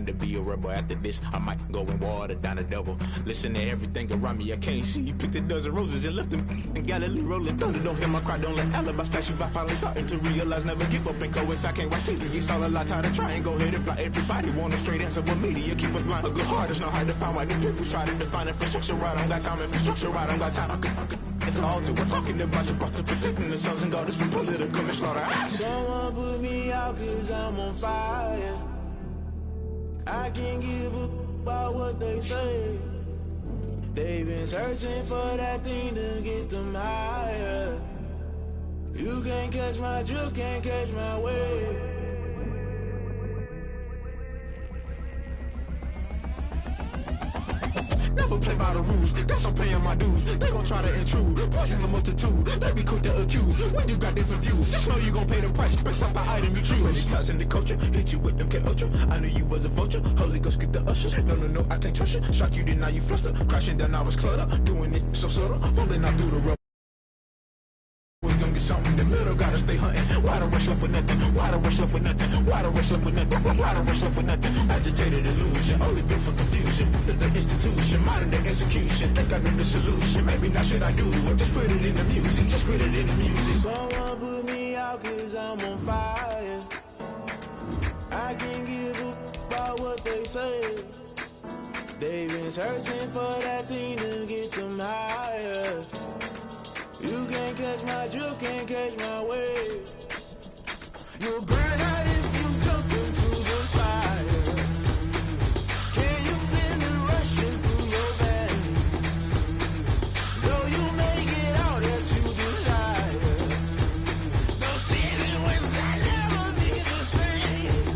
going to be a rebel. After this, I might go and water down the devil. Listen to everything around me, I can't see. You picked a dozen roses and left them in Galilee rolling thunder. Don't hear my cry, don't let alibis pass you. I finally starting to realize, never give up and coincide. Can't watch TV, it's all a lot. Tired of trying, go ahead and fly. Everybody want a straight answer, but media keep us blind. A good heart is not hard to find. Why the people try to define infrastructure right? I don't got time, infrastructure right? I don't got time. I could call to. We're talking about you, about to protecting the sons and daughters from political slaughter. Someone put me out cause I'm on fire. I can't give a about what they say. They've been searching for that thing to get them higher. You can't catch my drift, can't catch my wave. Never play by the rules, guess I'm paying my dues. They gon' try to intrude, poison the multitude. They be quick to accuse, when you got different views. Just know you gon' pay the price, based off the item you choose. Many times in the culture, hit you with them K-Ultra. I knew you was a vulture, Holy Ghost get the ushers. No, I can't trust you. Shock you, then now you fluster. Crashing down, I was cluttered. Doing this so subtle, falling out through the rubber. We gon' get something in the middle, gotta stay hunting. Why the rush left for nothing? Why the rush left for nothing? Why the rush left for nothing? Why the rush left for nothing? Agitated illusion, only built for confusion. The institution, modern day execution. Think I know the solution, maybe not should I do it? Just put it in the music, just put it in the music. Someone put me out cause I'm on fire. I can't give a about what they say. They've been searching for that thing to get them higher. You can't catch my drift, can't catch my wave. You'll burn out if you jump into the fire. Can you feel it rushing through your veins? Though you may get all that you desire, those city winds that never be the same.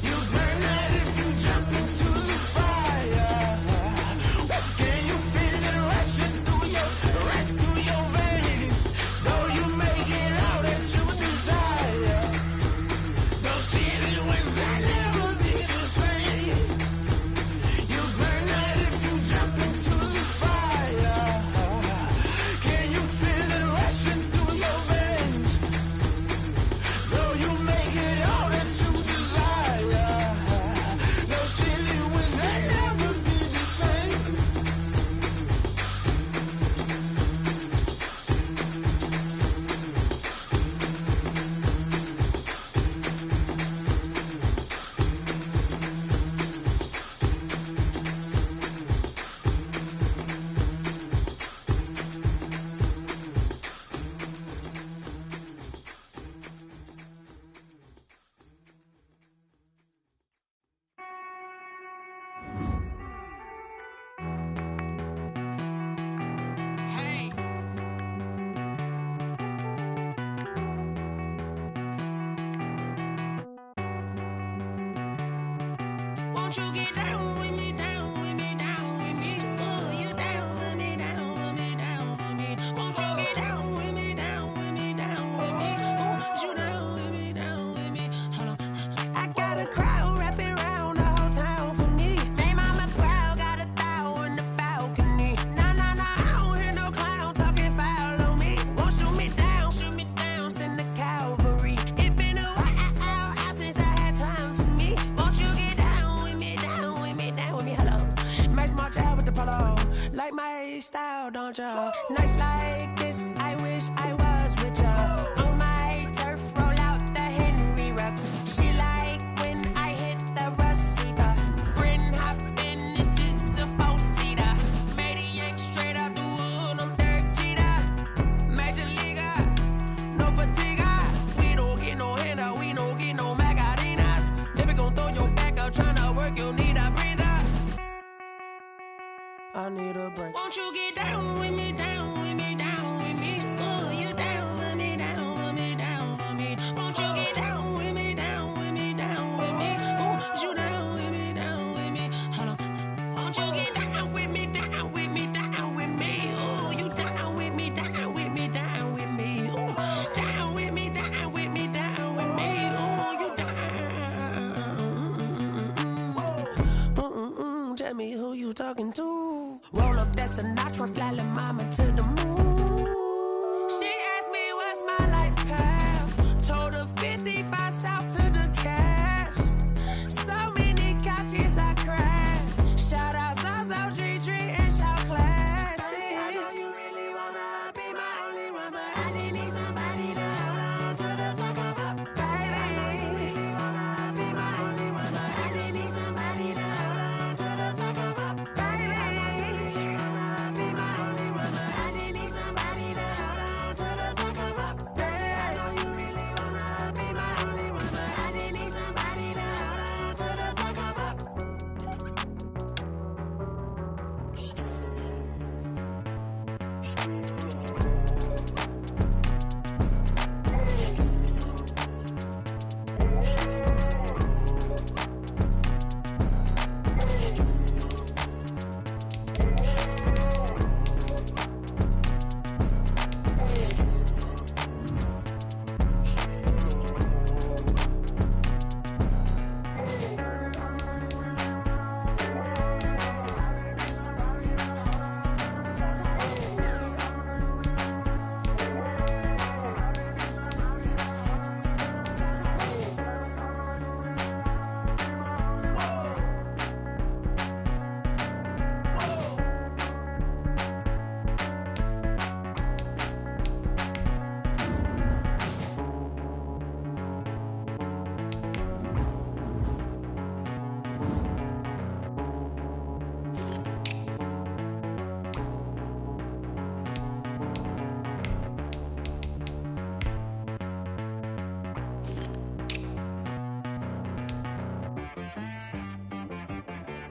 You'll burn out if you jump into the fire. Can you feel it rushing through your veins? Though you may get all that you desire, those city winds that never be the same. You burn out if you jump into the fire. Can you feel it rushing through your veins? Though you may get all that you desire, those city winds that never be the same. Won't you get down with me, down with me, down with me? Oh, you down with me, down with me, down with me. Won't you get down with me, down with me, down with me? Oh, you down with me, down with me? Hold on. I got a crowd wrapping around the whole town for me. They mama proud, got 1,000 in the balcony. Nah, I don't hear no clown talking foul on me. Won't shoot me down, send the cavalry. It been a while since I had time for me. Won't you get down with me, down with me, down with me? Hello. Max March out with the polo. Like my style, don't ya? Nights like this, I wish I was with ya. On my turf, roll out the Henry Rux. She like when I hit the receiver. Friend hop in, this is a 4-seater. Made a yank straight out the wood, I'm Derek Jeter. Major leaguer, no fatigue. We don't get no handout, we don't get no Macarinas. Never gon' throw your back out, tryna work, you need a breather. I need a break. Won't you get down with me, down with me, down with me? Oh, you down with me, down with me, down with me? Won't you get down with me, down with me, down with me? Oh, you down with me, down with me? Hold on. Won't you get down with me, down with me, down with me? Oh, you down with me, down with me, down with me? Oh, down with me, down with me, down with me? Oh, you down. Tell me who you talking to. Roll up that Sinatra, fly la mama to the moon. She asked me what's my life path. Told her 55 south to the cash. So many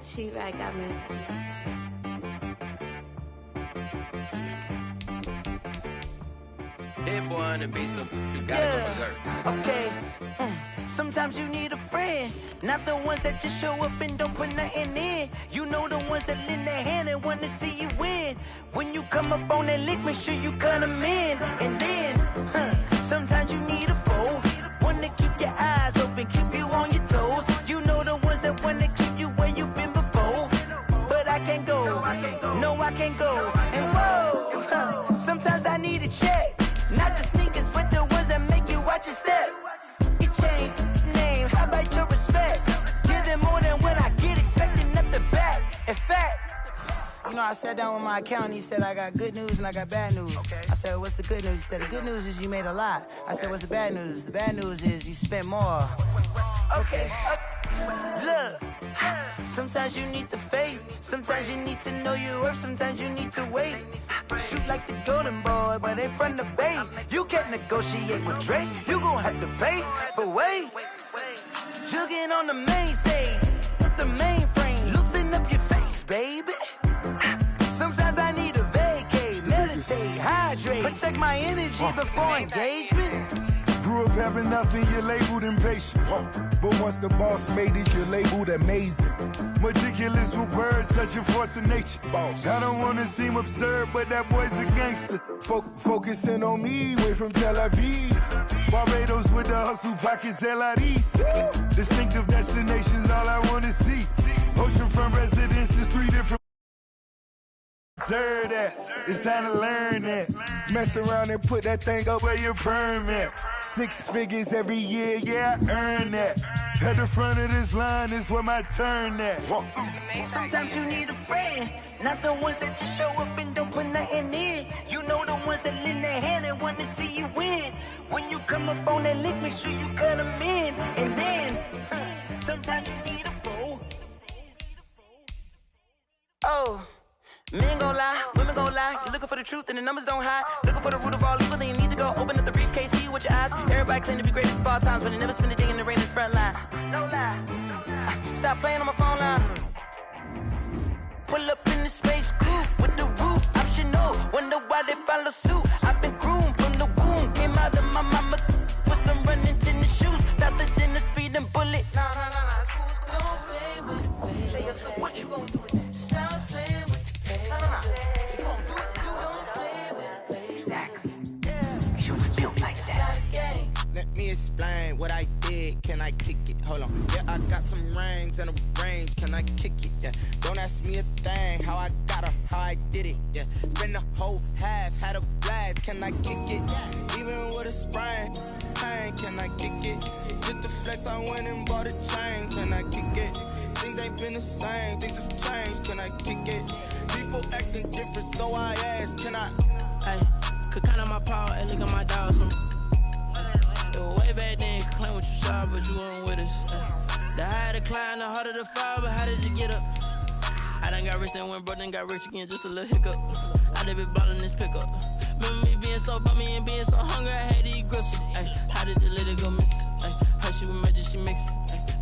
She right got me. Hit boy on the beat, so you gotta go berserk. Okay. Sometimes you need a friend, not the ones that just show up and don't put nothing in. You know the ones that lend their hand and want to see you win. When you come up on that lick, make sure you cut them in. And then, sometimes you need a foe, one to keep your eyes open, keep you on your toes. You know the ones that want to keep you where you've been before. But I can't go, no I can't go. And whoa, sometimes I need a check, not the sneakers, but the ones that make you watch your step. Your chain, name, how about your respect? Give them more than what I get, expecting up the back. In fact, you know, I sat down with my accountant, he said I got good news and I got bad news. I said, what's the good news? He said, the good news is you made a lot. I said, what's the bad news? The bad news is you spent more. Okay, look, sometimes you need the faith, sometimes you need to know your worth, sometimes you need to wait. Shoot like the golden boy, but ain't from the bay. You can't negotiate with Drake, you gon' have to pay. But wait, jugging on the main stage, with the mainframe, loosen up your face, baby. Sometimes I need a vacate, meditate, hydrate, protect my energy before engagement. Grew up having nothing, you're labeled impatient. But once the boss made it, you're labeled amazing. Meticulous with words, such a force of nature. I don't wanna seem absurd, but that boy's a gangster. Focusing on me, way from Tel Aviv. Barbados with the hustle pockets, LIDs. Distinctive destinations, all I wanna see. Oceanfront residences, 3 different. Observe that, it's time to learn that. Mess around and put that thing up where your permit. 6 figures every year, yeah, I earn that. At the front of this line is where my turn at. Sometimes you need a friend, not the ones that just show up and don't put nothing in. You know the ones that lend their hand and want to see you win. When you come up on that lick, make sure you cut them in. And then, sometimes you need a foe. Oh. Men gon' lie, women gon' lie. You're looking for the truth and the numbers don't hide. Looking for the root of all evil, then you need to go open up the briefcase, see with your eyes. Everybody claim to be greatest of all times, but they never spend a day in the rain in the front line. No lie. Stop playing on my phone line. Pull up in the space coupe with the roof optional. Wonder why they follow suit. I've been groomed from the womb. Came out of my mama with some running tennis shoes. Faster than a speeding bullet. Nah, it's cool, it's cool. Don't play with it, baby. Say, so what you gon' do? Stop playing with it. If you gon' do it, you don't play with it. Exactly. You built like that. Let me explain what I did. Can I kick it? Hold on. Yeah, I got some rings and a range. Can I kick it? Yeah. Don't ask me a thing. How I got her, how I did it. Yeah. Spend the whole half, had a blast. Can I kick it? Even with a sprain. Pain, can I kick it? Just to flex, I went and bought a chain. Can I kick it? Things ain't been the same. Things have changed. Can I kick it? People acting different, so I ask, can I? Hey, could count on my power and look at my dogs from. It was way back then, could claim what you saw, but you weren't with us. The higher the climb, the harder the fall, but how did you get up? I done got rich and went broke, then got rich again, just a little hiccup. I done been ballin' this pickup. Remember me being so bummy and being so hungry, I had to eat gristle. Ay, how did the lady go miss? Ay, her she was magic, she mixed.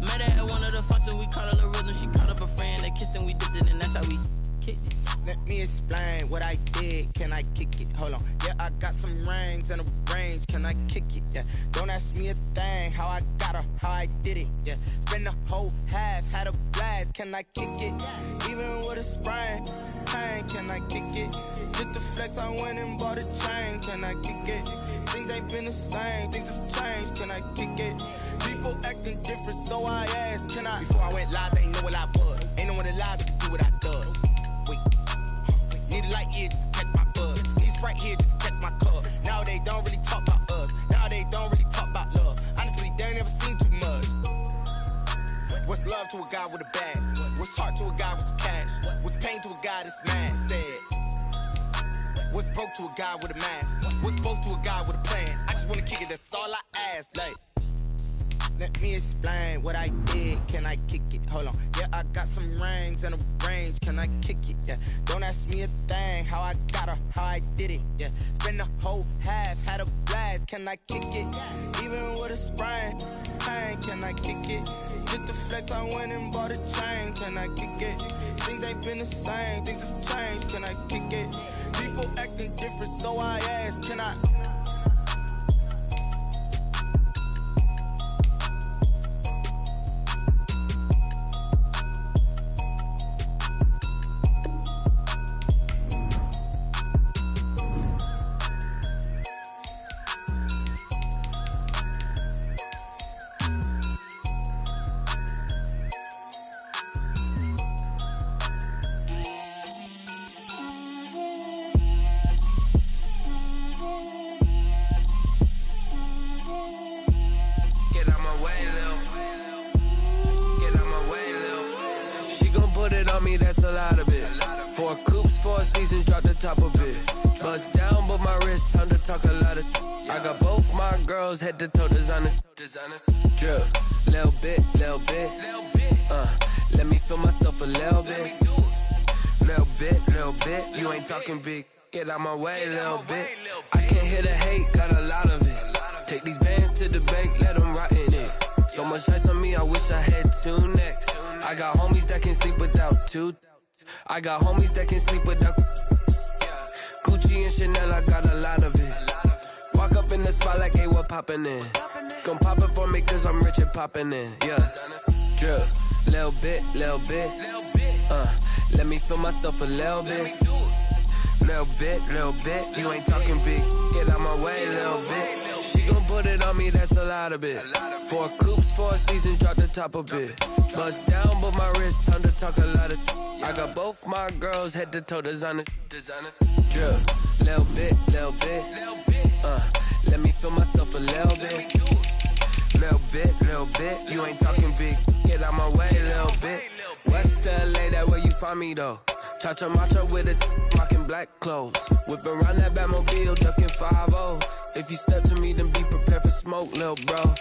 Met her at one of the functions, we caught her the rhythm, she caught up a friend, they kissed and we dipped it, and that's how we kicked it. Let me explain what I did. Can I kick it? Hold on. Yeah, I got some rings and a range. Can I kick it? Yeah. Don't ask me a thing. How I got her, how I did it. Yeah. Spend the whole half, had a blast. Can I kick it? Even with a sprain. Pain, can I kick it? Just to flex, I went and bought a chain. Can I kick it? Things ain't been the same. Things have changed. Can I kick it? People acting different, so I asked, can I? Before I went live, they ain't know what I was. Ain't no one alive that could do what I does. Wait. Need a light here just to catch my buzz. Need Sprite here just to catch my cup. Now they don't really talk about us. Now they don't really talk about love. Honestly, they ain't never seen too much. What's love to a guy with a bag? What's heart to a guy with some cash? What's pain to a guy that's mad? Said. What's broke to a guy with a mask? What's both to a guy with a plan? I just wanna kick it, that's all I ask. Like, let me explain what I did. Can I kick it? Hold on. Yeah, I got some rings and a range, can I kick it? Yeah. Don't ask me a thing, how I got her, how I did it. Yeah. Spend the whole half, had a blast, can I kick it? Even with a sprain, pain, can I kick it? Just to flex, I went and bought a chain, can I kick it? Things ain't been the same, things have changed, can I kick it? People acting different, so I ask, can I? That's a lot of it. 4 coops, 4 seasons, drop the top of it. Bust down, but my wrist, time to talk a lot of. I got both my girls head to toe designer. Drip, little bit. Let me feel myself a little bit. Little bit. You ain't talking big. Get out my way, little bit. I can't hear the hate, got a lot of it. Take these bands to the bank, let them rot in it. So much ice on me, I wish I had 2 necks. I got homies that can sleep without 2. I got homies that can sleep without Gucci and Chanel, I got a lot of it. Walk up in the spot like, hey, what poppin' in? Gon' pop it for me cause I'm rich and poppin' in. Yeah, drip, little bit. Let me feel myself a little bit. Little bit. You ain't talking big, get out my way, little bit. She gon' put it on me, that's a lot of it. 4 coops, 4 seasons, drop the top of it. Bust down, but my wrist, time to talk a lot of. I got both my girls head to toe designer. Drip, little bit. Let me feel myself a little bit. Little bit. You ain't talking big, get out my way, little bit. West LA, that where you find me though. Cha-cha matcha with a rockin' black clothes. Whip around that Batmobile, ducking 5-0. If you step to me, then be prepared for smoke, lil' bro.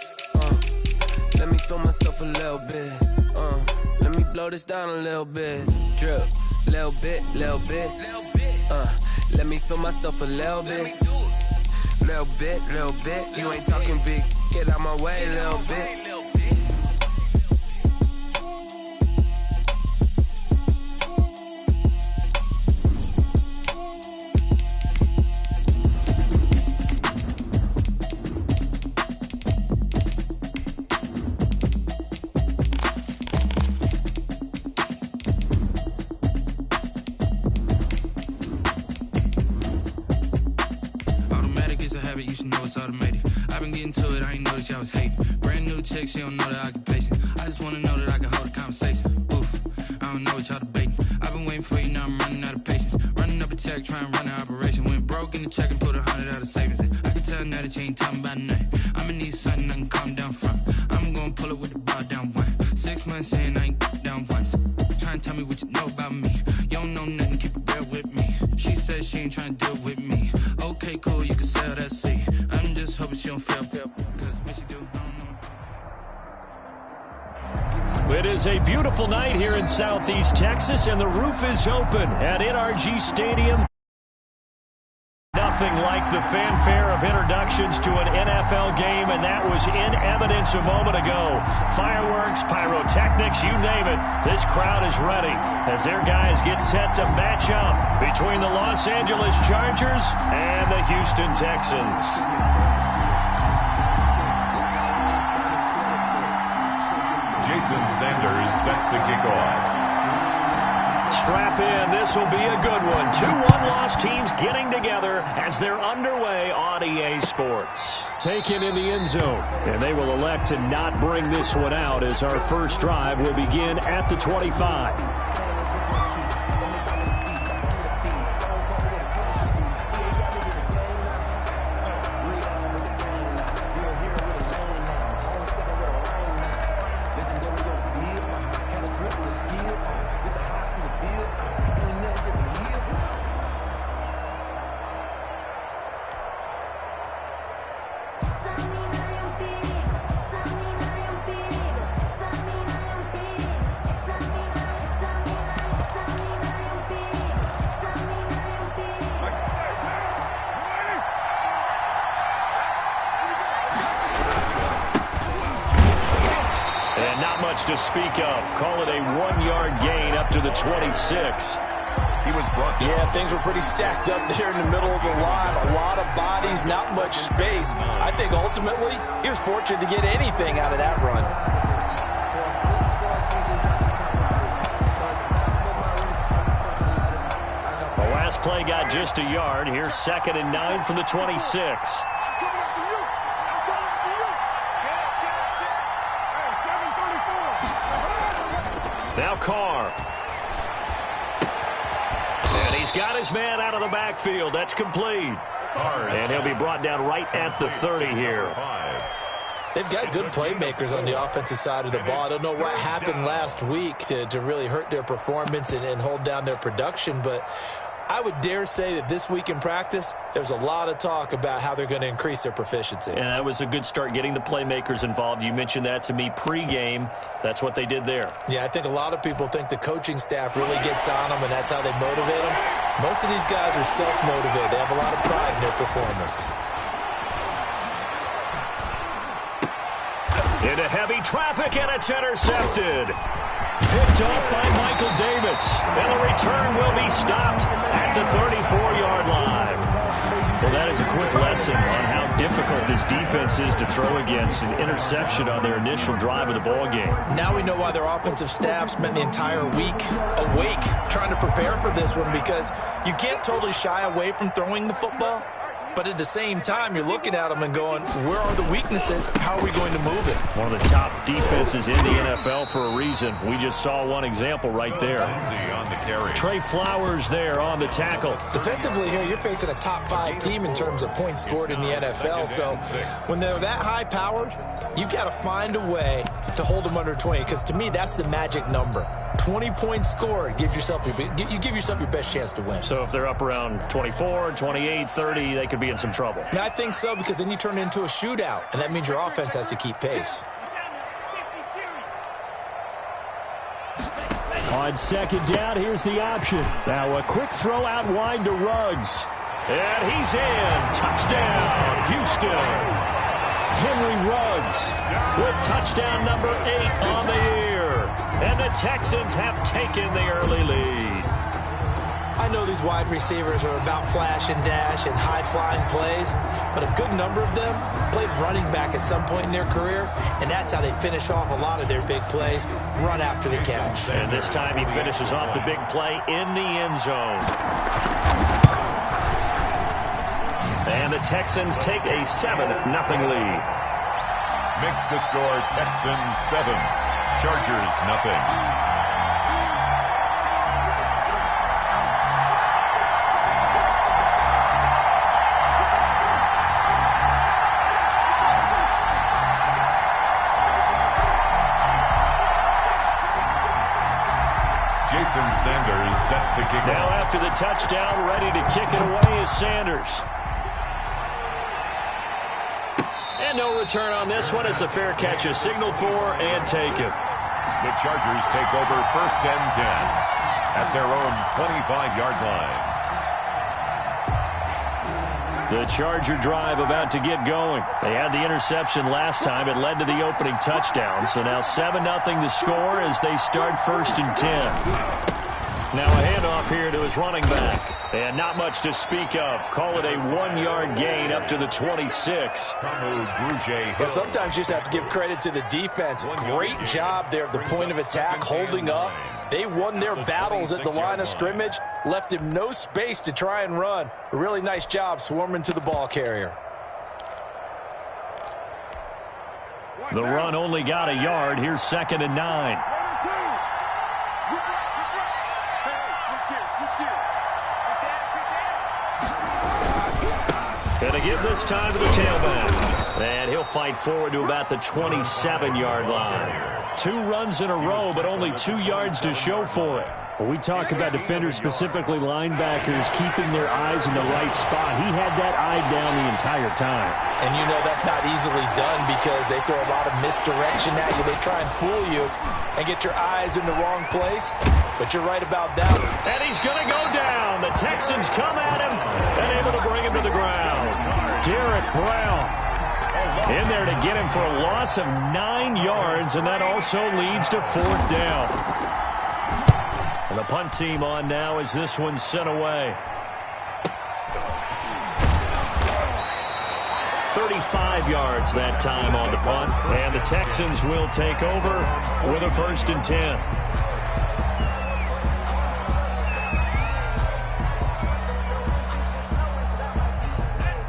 Let me feel myself a little bit. Let me blow this down a little bit. Drip, little bit. Let me feel myself a little bit. Little bit. You ain't talking big. Get out my way, little bit. I was hating. Brand new chick, she don't know that I can patient. I just wanna know that I can hold a conversation. Oof, I don't know what y'all debating. I've been waiting for you, now I'm running out of patience. Running up a check, trying to run an operation. Went broke in the check and put 100 out of savings in. I can tell now that you ain't talking about nothing. I'ma need something I can calm down from. I'm gonna pull it with the bar down one. 6 months in, I ain't down once. Trying to tell me what you know about me. You don't know nothing, keep it real with me. She says she ain't trying to deal with me. Okay, cool, you can sell that seat. I'm just hoping she don't feel pep. It is a beautiful night here in Southeast Texas, and the roof is open at NRG Stadium. Nothing like the fanfare of introductions to an NFL game, and that was in evidence a moment ago. Fireworks, pyrotechnics, you name it. This crowd is ready as their guys get set to match up between the Los Angeles Chargers and the Houston Texans. Jason Sanders set to kick off. Strap in, this will be a good one. 2 one-loss teams getting together as they're underway on EA Sports. Taken in the end zone, and they will elect to not bring this one out as our first drive will begin at the 25. to speak of. Call it a 1-yard gain up to the 26. He was brought down. Yeah, things were pretty stacked up there in the middle of the line. A lot of bodies, not much space. I think ultimately he was fortunate to get anything out of that run. The last play got just a yard. Here's 2nd and 9 from the 26. Now Carr. And he's got his man out of the backfield. That's complete. And he'll be brought down right at the 30 here. They've got good playmakers on the offensive side of the ball. I don't know what happened last week to really hurt their performance and hold down their production, but I would dare say that this week in practice, there's a lot of talk about how they're going to increase their proficiency. And that was a good start, getting the playmakers involved. You mentioned that to me pregame. That's what they did there. Yeah, I think a lot of people think the coaching staff really gets on them, and that's how they motivate them. Most of these guys are self-motivated. They have a lot of pride in their performance. Into heavy traffic, and it's intercepted. Picked off by Michael Davis. And the return will be stopped at the 34-yard line. Well, that is a quick lesson on how difficult this defense is to throw against. An interception on their initial drive of the ball game. Now we know why their offensive staff spent the entire week awake trying to prepare for this one, because you can't totally shy away from throwing the football. But at the same time, you're looking at them and going, where are the weaknesses? How are we going to move it? One of the top defenses in the NFL for a reason. We just saw one example right there. On the carry. Trey Flowers there on the tackle. Defensively here, you're facing a top 5 team in terms of points scored in the NFL. So when they're that high-powered, you've got to find a way to hold them under 20, because to me, that's the magic number. 20 points scored, you give yourself your best chance to win. So if they're up around 24, 28, 30, they could be in some trouble. Yeah, I think so, because then you turn it into a shootout, and that means your offense has to keep pace. On 2nd down, here's the option. Now a quick throw out wide to Ruggs. And he's in. Touchdown, Houston. Henry Ruggs with touchdown number 8 on the year. And the Texans have taken the early lead. I know these wide receivers are about flash and dash and high-flying plays, but a good number of them played running back at some point in their career, and that's how they finish off a lot of their big plays, run after the catch. And this time he finishes off the big play in the end zone. And the Texans take a 7-0 lead. Makes the score Texans 7, Chargers nothing. Jason Sanders set to kick now off. After the touchdown, ready to kick it away is Sanders. And no return on this one as the fair catch is signaled for and taken. The Chargers take over 1st and 10 at their own 25-yard line. The Charger drive about to get going. They had the interception last time. It led to the opening touchdown. So now 7-0 the score as they start 1st and 10. Now a handoff here to his running back. And not much to speak of. Call it a 1-yard gain up to the 26. But sometimes you just have to give credit to the defense. Great job there at the point of attack, holding up. They won their battles at the line of scrimmage, left him no space to try and run. A really nice job swarming to the ball carrier. The run only got a yard. Here's 2nd and 9. Gonna give this time to the tailback. And he'll fight forward to about the 27-yard line. 2 runs in a row, but only 2 yards to show for it. When we talk about defenders, specifically linebackers, keeping their eyes in the right spot, he had that eye down the entire time. And you know that's not easily done because they throw a lot of misdirection at you. They try and fool you and get your eyes in the wrong place. But you're right about that. And he's going to go down. The Texans come at him and able to bring him to the ground. Derek Brown In there to get him for a loss of 9 yards, and that also leads to 4th down. And the punt team on now as this one's sent away. 35 yards that time on the punt, and the Texans will take over with a 1st and 10.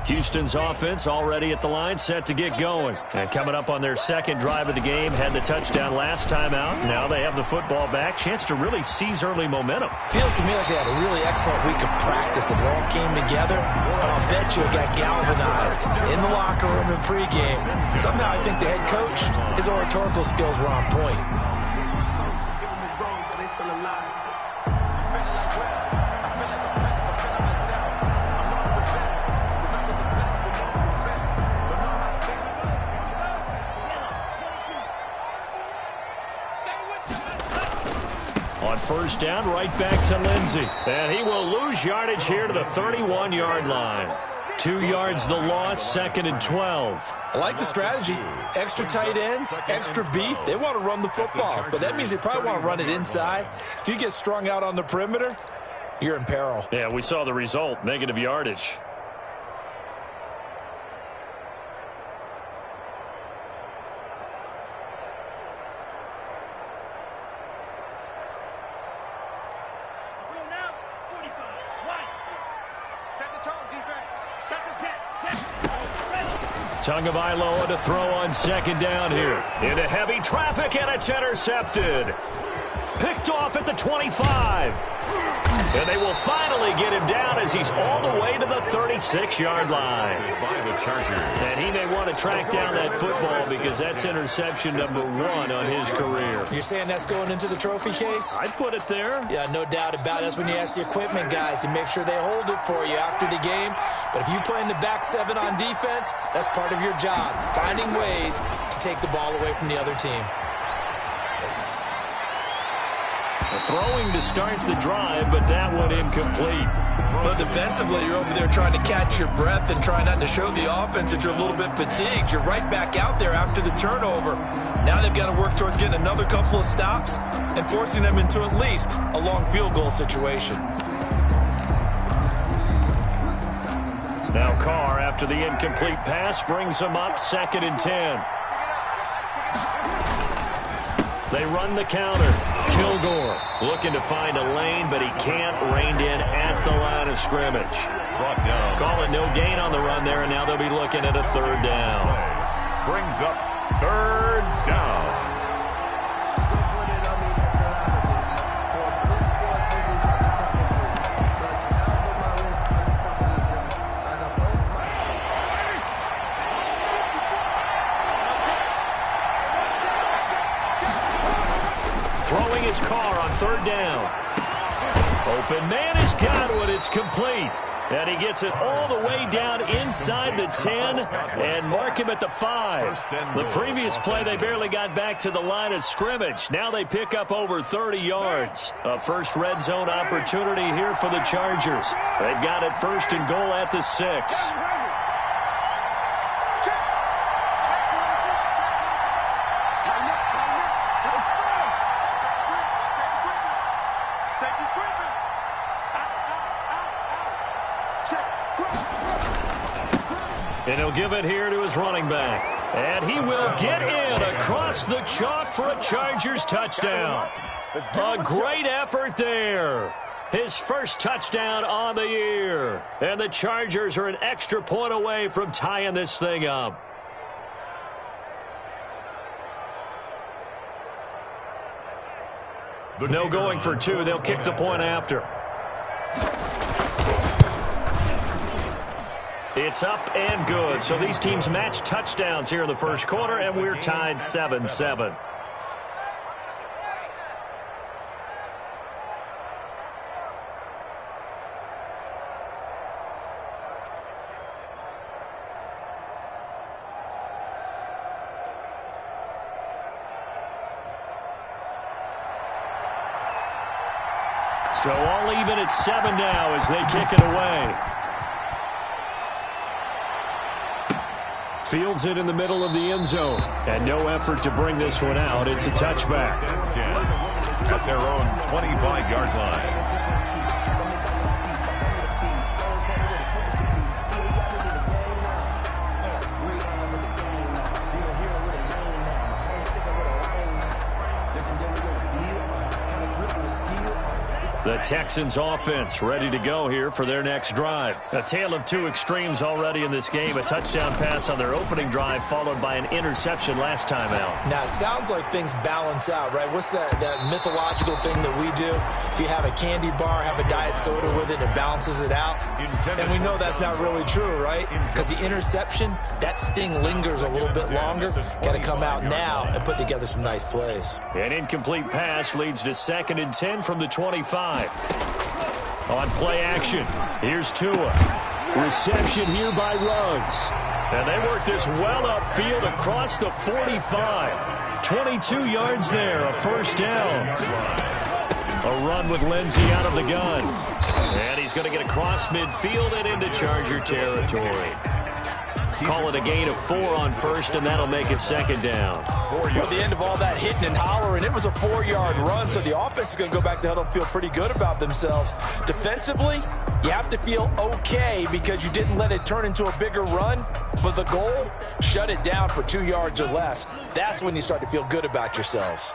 Houston's offense already at the line, set to get going. And coming up on their second drive of the game, had the touchdown last time out. Now they have the football back. Chance to really seize early momentum. Feels to me like they had a really excellent week of practice. It all came together. But I'll bet you it got galvanized in the locker room in pregame. Somehow I think the head coach, his oratorical skills were on point. On 1st down, right back to Lindsey. And he will lose yardage here to the 31-yard line. 2 yards the loss, 2nd and 12. I like the strategy. Extra tight ends, extra beef. They want to run the football, but that means they probably want to run it inside. If you get strung out on the perimeter, you're in peril. Yeah, we saw the result, negative yardage. Tagovailoa to throw on 2nd down here. Into heavy traffic, and it's intercepted. Picked off at the 25. And they will finally get him down as he's all the way to the 36-yard line. By the Chargers. And he may want to track down that football because that's interception number 1 on his career. You're saying that's going into the trophy case? I'd put it there. Yeah, no doubt about it. That's when you ask the equipment guys to make sure they hold it for you after the game. But if you play in the back 7 on defense, that's part of your job, finding ways to take the ball away from the other team. Throwing to start the drive, but that one incomplete. Well, defensively, you're over there trying to catch your breath and trying not to show the offense that you're a little bit fatigued. You're right back out there after the turnover. Now they've got to work towards getting another couple of stops and forcing them into at least a long field goal situation. Now Carr, after the incomplete pass, brings them up 2nd and 10. They run the counter. Kilgore looking to find a lane, but he can't. Reined in at the line of scrimmage. Brought down. Call it no gain on the run there, and now they'll be looking at a 3rd down. Brings up 3rd down. Throwing his Carr on 3rd down. Open man has got it. It's complete. And he gets it all the way down inside the 10 and mark him at the 5. The previous play, they barely got back to the line of scrimmage. Now they pick up over 30 yards. A first red zone opportunity here for the Chargers. They've got it 1st and goal at the 6. And he'll give it here to his running back. And he will get in across the chalk for a Chargers touchdown. A great effort there. His first touchdown on the year. And the Chargers are an extra point away from tying this thing up. No going for 2. They'll kick the point after. It's up and good. So these teams match touchdowns here in the first quarter, and we're tied 7-7. So all even at 7 now as they kick it away. Fields it in the middle of the end zone. And no effort to bring this one out. It's a touchback. 10 at their own 25-yard line. The Texans offense ready to go here for their next drive. A tale of two extremes already in this game. A touchdown pass on their opening drive followed by an interception last time out. Now, it sounds like things balance out, right? What's that mythological thing that we do? If you have a candy bar, have a diet soda with it, it balances it out. And we know that's not really true, right? Because the interception, that sting lingers a little bit longer. Got to come out now and put together some nice plays. An incomplete pass leads to 2nd and 10 from the 25. On play action, here's Tua. Reception here by Ruggs. And they work this well upfield across the 45. 22 yards there, a first down. A run with Lindsey out of the gun. And he's going to get across midfield and into Charger territory. Call it a gain of 4 on first, and that'll make it 2nd down. Well, the end of all that hitting and hollering, it was a 4-yard run, so the offense is going to go back to huddle and feel pretty good about themselves. Defensively, you have to feel okay because you didn't let it turn into a bigger run, but the goal, shut it down for 2 yards or less. That's when you start to feel good about yourselves.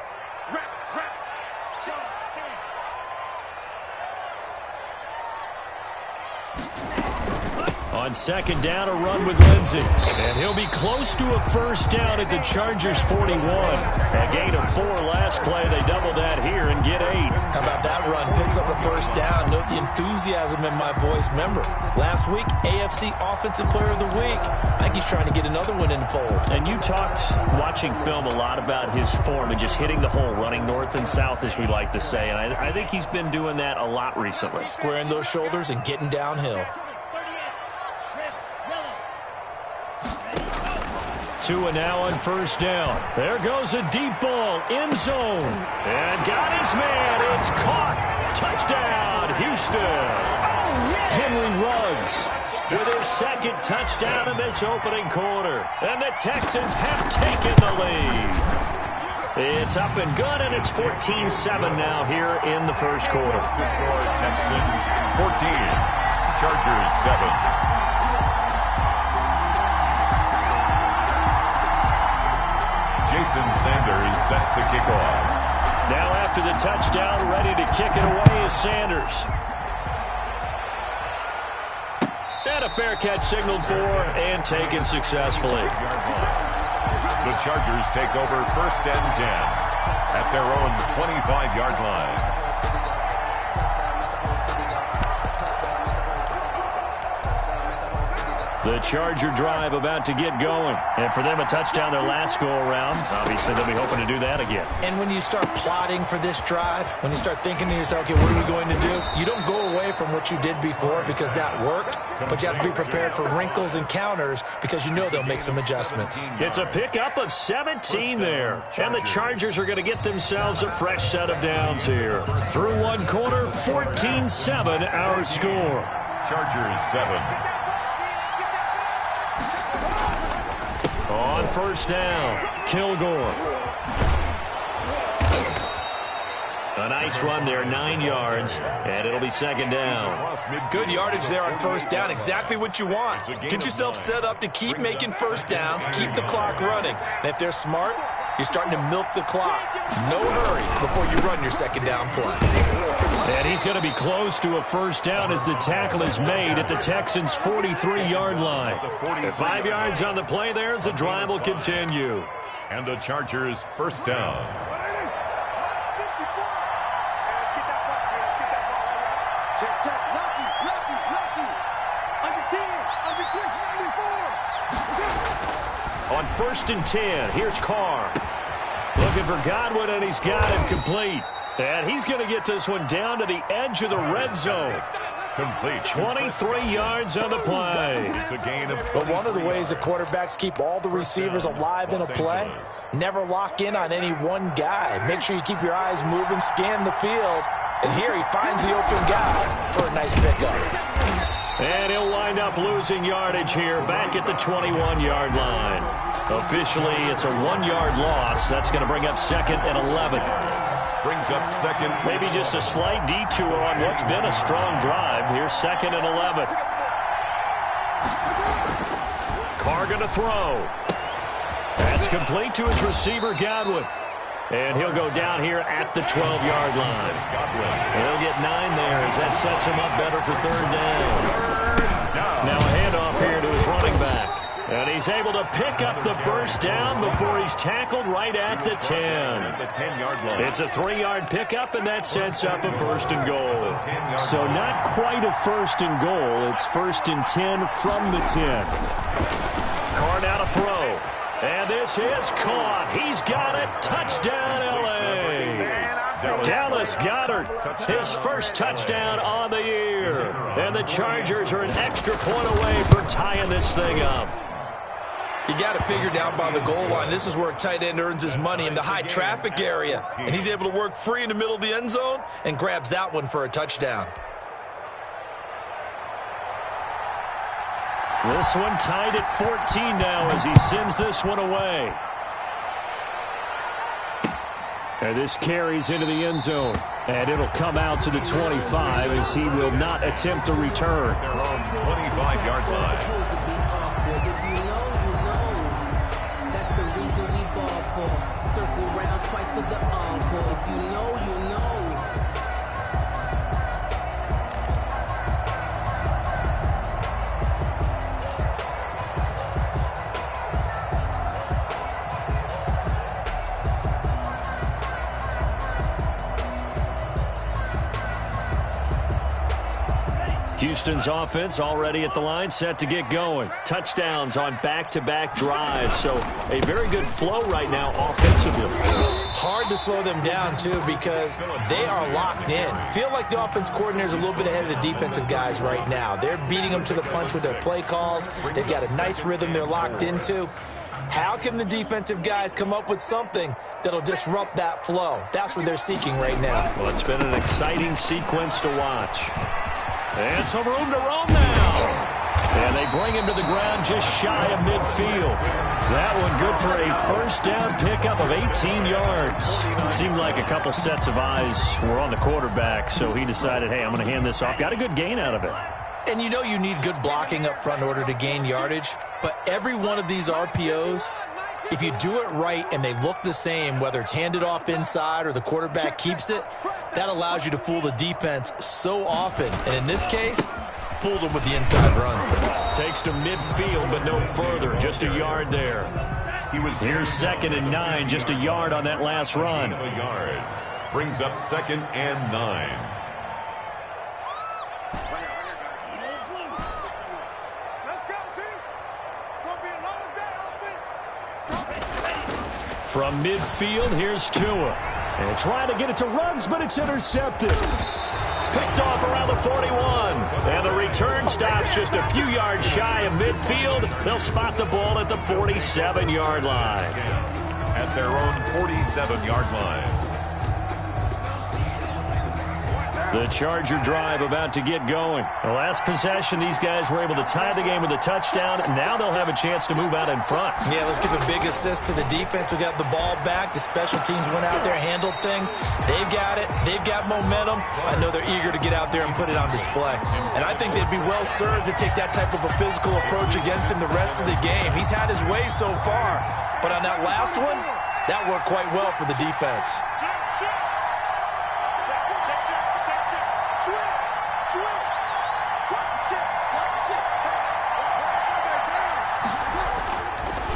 On 2nd down, a run with Lindsey. And he'll be close to a first down at the Chargers 41. A gain of 4 last play. They double that here and get 8. How about that run? Picks up a first down. Note the enthusiasm in my voice. Remember, last week, AFC Offensive Player of the Week. I think he's trying to get another one in the fold. And you talked, watching film, a lot about his form and just hitting the hole, running north and south, as we like to say. And I think he's been doing that a lot recently. Squaring those shoulders and getting downhill. Tua now on first down. There goes a deep ball, end zone. And got his man. It's caught. Touchdown, Houston. Henry Ruggs with his 2nd touchdown in this opening quarter. And the Texans have taken the lead. It's up and good, and it's 14-7 now here in the first quarter. Texans 14, Chargers 7. Jason Sanders set to kick off. Now after the touchdown, ready to kick it away is Sanders. And a fair catch signaled for and taken successfully. The Chargers take over 1st and 10 at their own 25-yard line. The Charger drive about to get going. And for them, a touchdown their last go-around. Obviously, they'll be hoping to do that again. And when you start plotting for this drive, when you start thinking to yourself, okay, what are we going to do? You don't go away from what you did before because that worked, but you have to be prepared for wrinkles and counters because you know they'll make some adjustments. It's a pickup of 17 there. And the Chargers are going to get themselves a fresh set of downs here. Through one quarter, 14-7 our score. Chargers 7. On first down, Kilgore. A nice run there, 9 yards, and it'll be 2nd down. Good yardage there on first down, exactly what you want. Get yourself set up to keep making first downs, keep the clock running. And if they're smart, you're starting to milk the clock. No hurry before you run your 2nd down play. And he's going to be close to a first down as the tackle is made at the Texans' 43-yard line. 5 yards on the play there as the drive will continue. And the Chargers' first down. On 1st and 10, here's Carr. Looking for Godwin, and he's got him complete. And he's going to get this one down to the edge of the red zone. Complete. 23 yards on the play. It's a gain of 20. But one of the ways the quarterbacks keep all the receivers alive in a play, never lock in on any one guy. Make sure you keep your eyes moving, scan the field. And here he finds the open guy for a nice pickup. And he'll wind up losing yardage here back at the 21-yard line. Officially, it's a 1-yard loss. That's going to bring up 2nd and 11. Brings up 2nd. Maybe just a slight detour on what's been a strong drive. Here's 2nd and 11. Carr going to throw. That's complete to his receiver, Godwin. And he'll go down here at the 12-yard line. He'll get 9 there as that sets him up better for 3rd down. Now a handoff here to his running back. And he's able to pick up the 1st down before he's tackled right at the 10. It's a 3-yard pickup, and that sets up a 1st and goal. So not quite a 1st and goal. It's 1st and 10 from the 10. Carr now to throw. And this is caught. He's got it. Touchdown, L.A. Dallas Goedert, his 1st touchdown on the year. And the Chargers are an extra point away from tying this thing up. You got to figure down by the goal line. This is where a tight end earns his money in the high traffic area. And he's able to work free in the middle of the end zone and grabs that one for a touchdown. This one tied at 14 now as he sends this one away. And this carries into the end zone. And it'll come out to the 25 as he will not attempt a return. Their own 25-yard line. That's the reason we ball for. Circle round twice for the encore. If you know, you know. Houston's offense already at the line, set to get going. Touchdowns on back-to-back drives, so a very good flow right now offensively. Hard to slow them down, too, because they are locked in. Feel like the offense coordinator's a little bit ahead of the defensive guys right now. They're beating them to the punch with their play calls. They've got a nice rhythm they're locked into. How can the defensive guys come up with something that'll disrupt that flow? That's what they're seeking right now. Well, it's been an exciting sequence to watch. And some room to roam now. And they bring him to the ground just shy of midfield. That one good for a 1st down pickup of 18 yards. It seemed like a couple sets of eyes were on the quarterback, so he decided, hey, I'm going to hand this off. Got a good gain out of it. And you know you need good blocking up front in order to gain yardage, but every one of these RPOs, if you do it right and they look the same, whether it's handed off inside or the quarterback keeps it, that allows you to fool the defense so often. And in this case, fooled them with the inside run. Takes to midfield, but no further. Just a yard there. Here's 2nd and 9, just a yard on that last run. A yard. Brings up 2nd and 9. From midfield, here's Tua. And trying to get it to Ruggs, but it's intercepted. Picked off around the 41. And the return stops just a few yards shy of midfield. They'll spot the ball at the 47-yard line. At their own 47-yard line. The Charger drive about to get going. The last possession, these guys were able to tie the game with a touchdown. Now they'll have a chance to move out in front. Yeah, let's give a big assist to the defense who got the ball back. The special teams went out there, handled things. They've got it. They've got momentum. I know they're eager to get out there and put it on display. And I think they'd be well served to take that type of a physical approach against him the rest of the game. He's had his way so far. But on that last one, that worked quite well for the defense.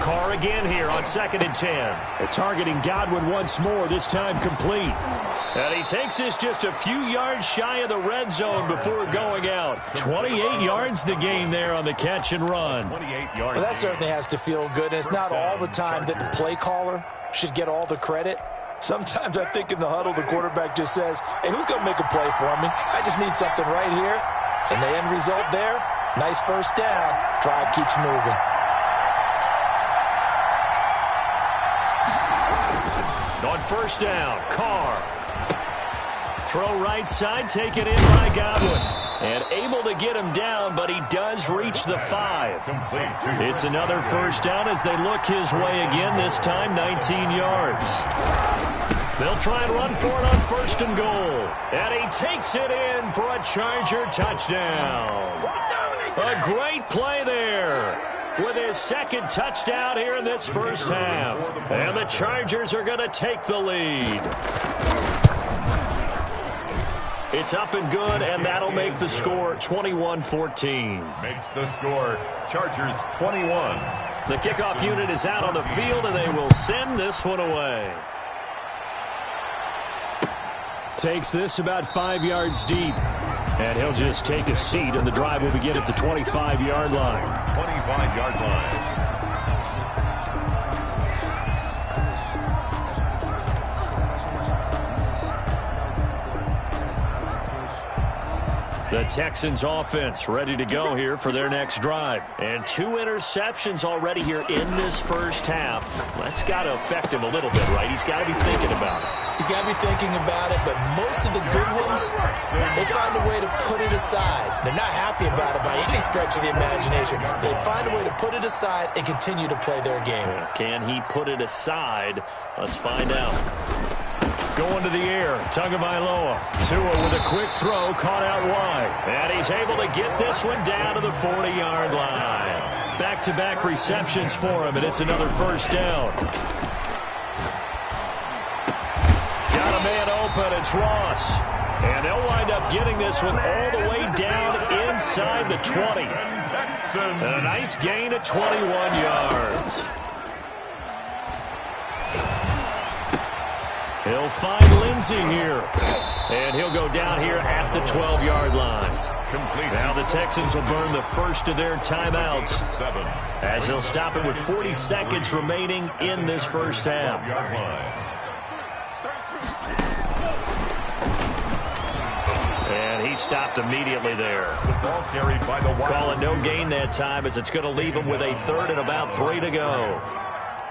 Carr again here on 2nd and 10. They're targeting Godwin once more, this time complete. And he takes this just a few yards shy of the red zone before going out. 28 yards the gain there on the catch and run. 28 yards. Well, that certainly has to feel good. And it's not all the time that the play caller should get all the credit. Sometimes I think in the huddle, the quarterback just says, hey, who's going to make a play for me? I just need something right here. And the end result there, nice 1st down. Drive keeps moving. On 1st down, Carr. Throw right side, taken in by Godwin. And able to get him down, but he does reach the 5. It's another first down as they look his way again, this time 19 yards. They'll try and run for it on 1st and goal. And he takes it in for a Charger touchdown. A great play there with his 2nd touchdown here in this first half. And the Chargers are going to take the lead. It's up and good, and that'll make the score 21-14. Makes the score Chargers 21. The kickoff unit is out on the field, and they will send this one away. Takes this about 5 yards deep. And he'll just take a seat, and the drive will begin at the 25-yard line. 25-yard line. The Texans offense ready to go here for their next drive. And 2 interceptions already here in this first half. That's got to affect him a little bit, right? He's got to be thinking about it. He's got to be thinking about it, but most of the good ones, they find a way to put it aside. They're not happy about it by any stretch of the imagination. They find a way to put it aside and continue to play their game. Can he put it aside? Let's find out. Going to the air, Tagovailoa. Tua with a quick throw, caught out wide. And he's able to get this one down to the 40-yard line. Back-to-back receptions for him, and it's another first down. Got a man open, it's Ross. And they'll wind up getting this one all the way down inside the 20. And a nice gain of 21 yards. He'll find Lindsey here. And he'll go down here at the 12-yard line. Now the Texans will burn the first of their timeouts as they'll stop it with 40 seconds remaining in this first half. And he stopped immediately there. The ball carried by the wide Calling no gain that time as it's going to leave him with a 3rd and about 3 to go.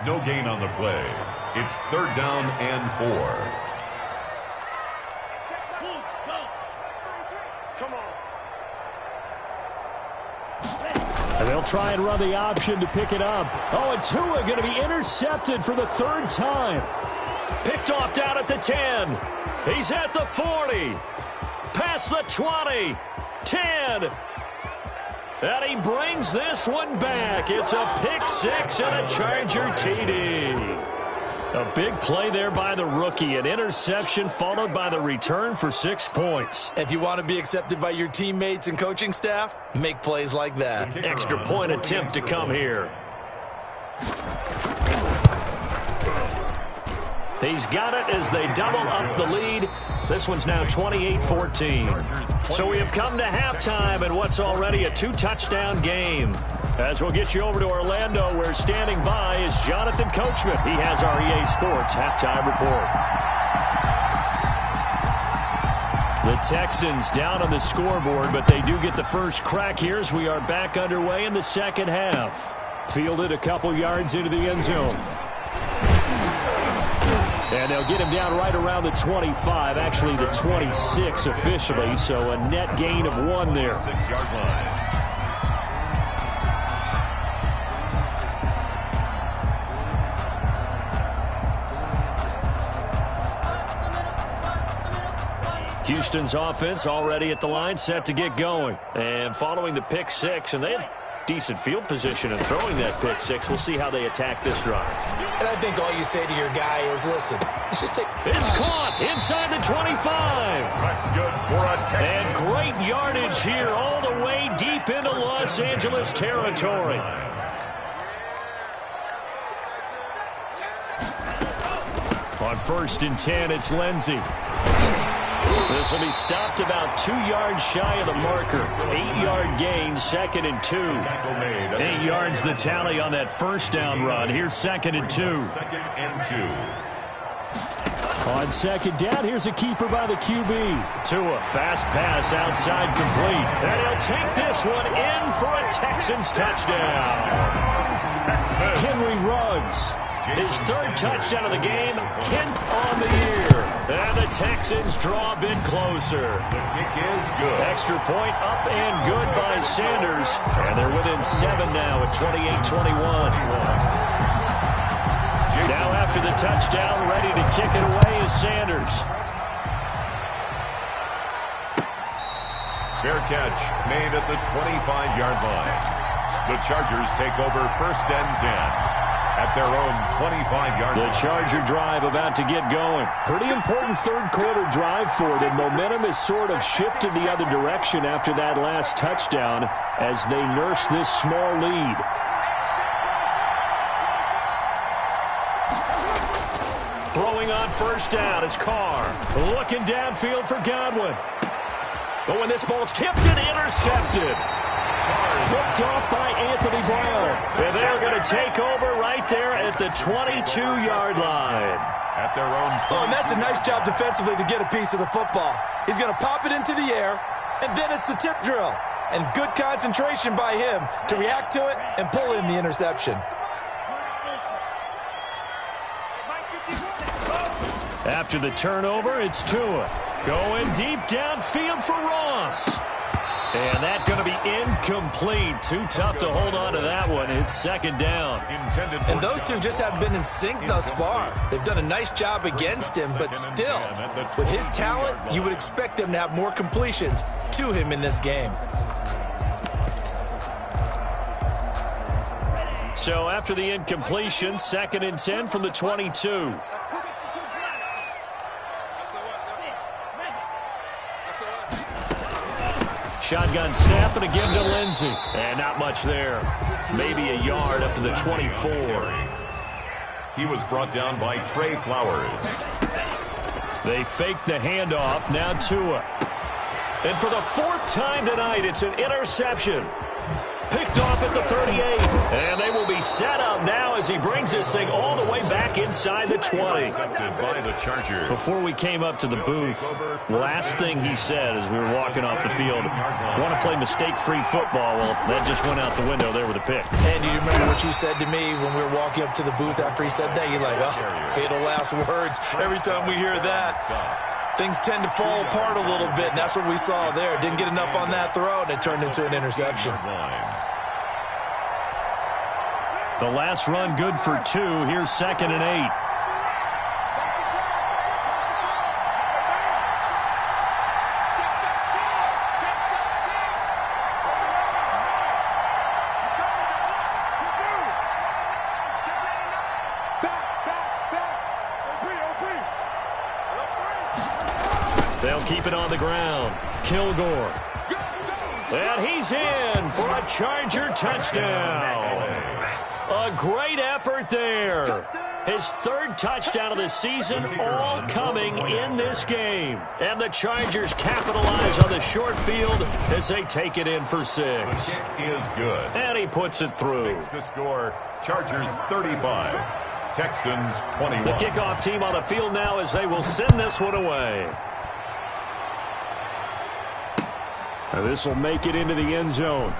No gain on the play. It's 3rd down and 4. And they'll try and run the option to pick it up. Oh, and Tua going to be intercepted for the 3rd time. Picked off down at the 10. He's at the 40. Past the 20. 10. And he brings this one back. It's a pick 6 and a Charger TD. A big play there by the rookie. An interception followed by the return for 6 points. If you want to be accepted by your teammates and coaching staff, make plays like that. Extra point attempt to come here. He's got it as they double up the lead. This one's now 28-14. So we have come to halftime in what's already a 2-touchdown game. As we'll get you over to Orlando, where standing by is Jonathan Coachman. He has our EA Sports halftime report. The Texans down on the scoreboard, but they do get the first crack here as we are back underway in the second half. Fielded a couple yards into the end zone. And they'll get him down right around the 25, actually the 26 officially, so a net gain of 1 there. 6-yard line. Houston's offense already at the line, set to get going. And following the pick 6, and they had decent field position in throwing that pick 6. We'll see how they attack this drive. And I think all you say to your guy is, listen, let's just take... It's caught inside the 25. That's good for a Texan. And great yardage here all the way deep into Los Angeles territory. On 1st and 10, it's Lindsey. This will be stopped about 2 yards shy of the marker. 8-yard gain, 2nd and 2. 8 yards the tally on that first down run. Here's 2nd and 2. 2nd and 2. On 2nd down, here's a keeper by the QB. Tua, fast pass outside complete. And he'll take this one in for a Texans touchdown. Henry Ruggs His third touchdown of the game, 10th on the year. And the Texans draw a bit closer. The kick is good. Extra point up and good by Sanders. And they're within 7 now at 28-21. Now after the touchdown, ready to kick it away is Sanders. Fair catch made at the 25-yard line. The Chargers take over 1st and 10 at their own 25-yard line. The Charger drive about to get going. Pretty important third-quarter drive for them. Momentum has sort of shifted the other direction after that last touchdown as they nurse this small lead. Throwing on 1st down is Carr. Looking downfield for Godwin. But when this ball's tipped and intercepted. Picked off by Anthony Brown. And they're going to take over right there at the 22-yard line. At their own 22. Oh, and that's a nice job defensively to get a piece of the football. He's going to pop it into the air, and then it's the tip drill. And good concentration by him to react to it and pull in the interception. After the turnover, it's Tua. Going deep downfield for Ross. And that's going to be incomplete. Too tough to hold on to that one. It's 2nd down. And those two just haven't been in sync thus far. They've done a nice job against him, but still, with his talent, you would expect them to have more completions to him in this game. So after the incompletion, 2nd and 10 from the 22. Shotgun snap and again to Lindsey. And not much there. Maybe a yard up to the 24. He was brought down by Trey Flowers. They fake the handoff. Now Tua. And for the 4th time tonight, it's an interception. Picked off at the 38. And they will be set up now as he brings this thing all the way back inside the 20. By the Chargers. Before we came up to the booth, last thing he said as we were walking off the field, want to play mistake-free football. Well, that just went out the window there with a pick. And do you remember what you said to me when we were walking up to the booth after he said that? You're like, oh, fatal last words. Every time we hear that, things tend to fall apart a little bit, and that's what we saw there. Didn't get enough on that throw, and it turned into an interception. The last run good for 2. Here's 2nd and 8. They'll keep it on the ground. Kilgore. And he's in for a Charger touchdown. A great effort there. His 3rd touchdown of the season, all coming in this game. And the Chargers capitalize on the short field as they take it in for 6. It is good. And he puts it through. Makes the score, Chargers 35, Texans 21. The kickoff team on the field now as they will send this one away. And this will make it into the end zone.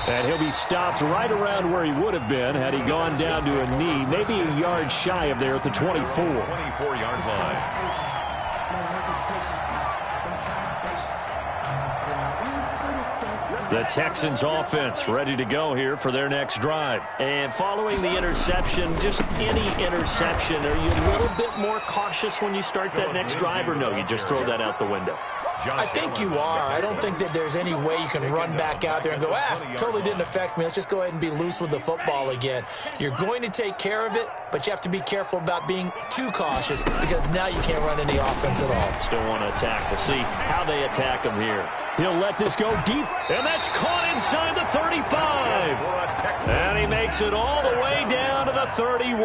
And he'll be stopped right around where he would have been had he gone down to a knee, maybe a yard shy of there at the 24. 24-yard line. The Texans offense ready to go here for their next drive. And following the interception, just any interception, are you a little bit more cautious when you start that next drive, or no, you just throw that out the window? I think you are. I don't think that there's any way you can run back out there and go, totally didn't affect me. Let's just go ahead and be loose with the football again. You're going to take care of it, but you have to be careful about being too cautious because now you can't run any offense at all. Still want to attack. We'll see how they attack him here. He'll let this go deep, and that's caught inside the 35. And he makes it all the way down to the 31.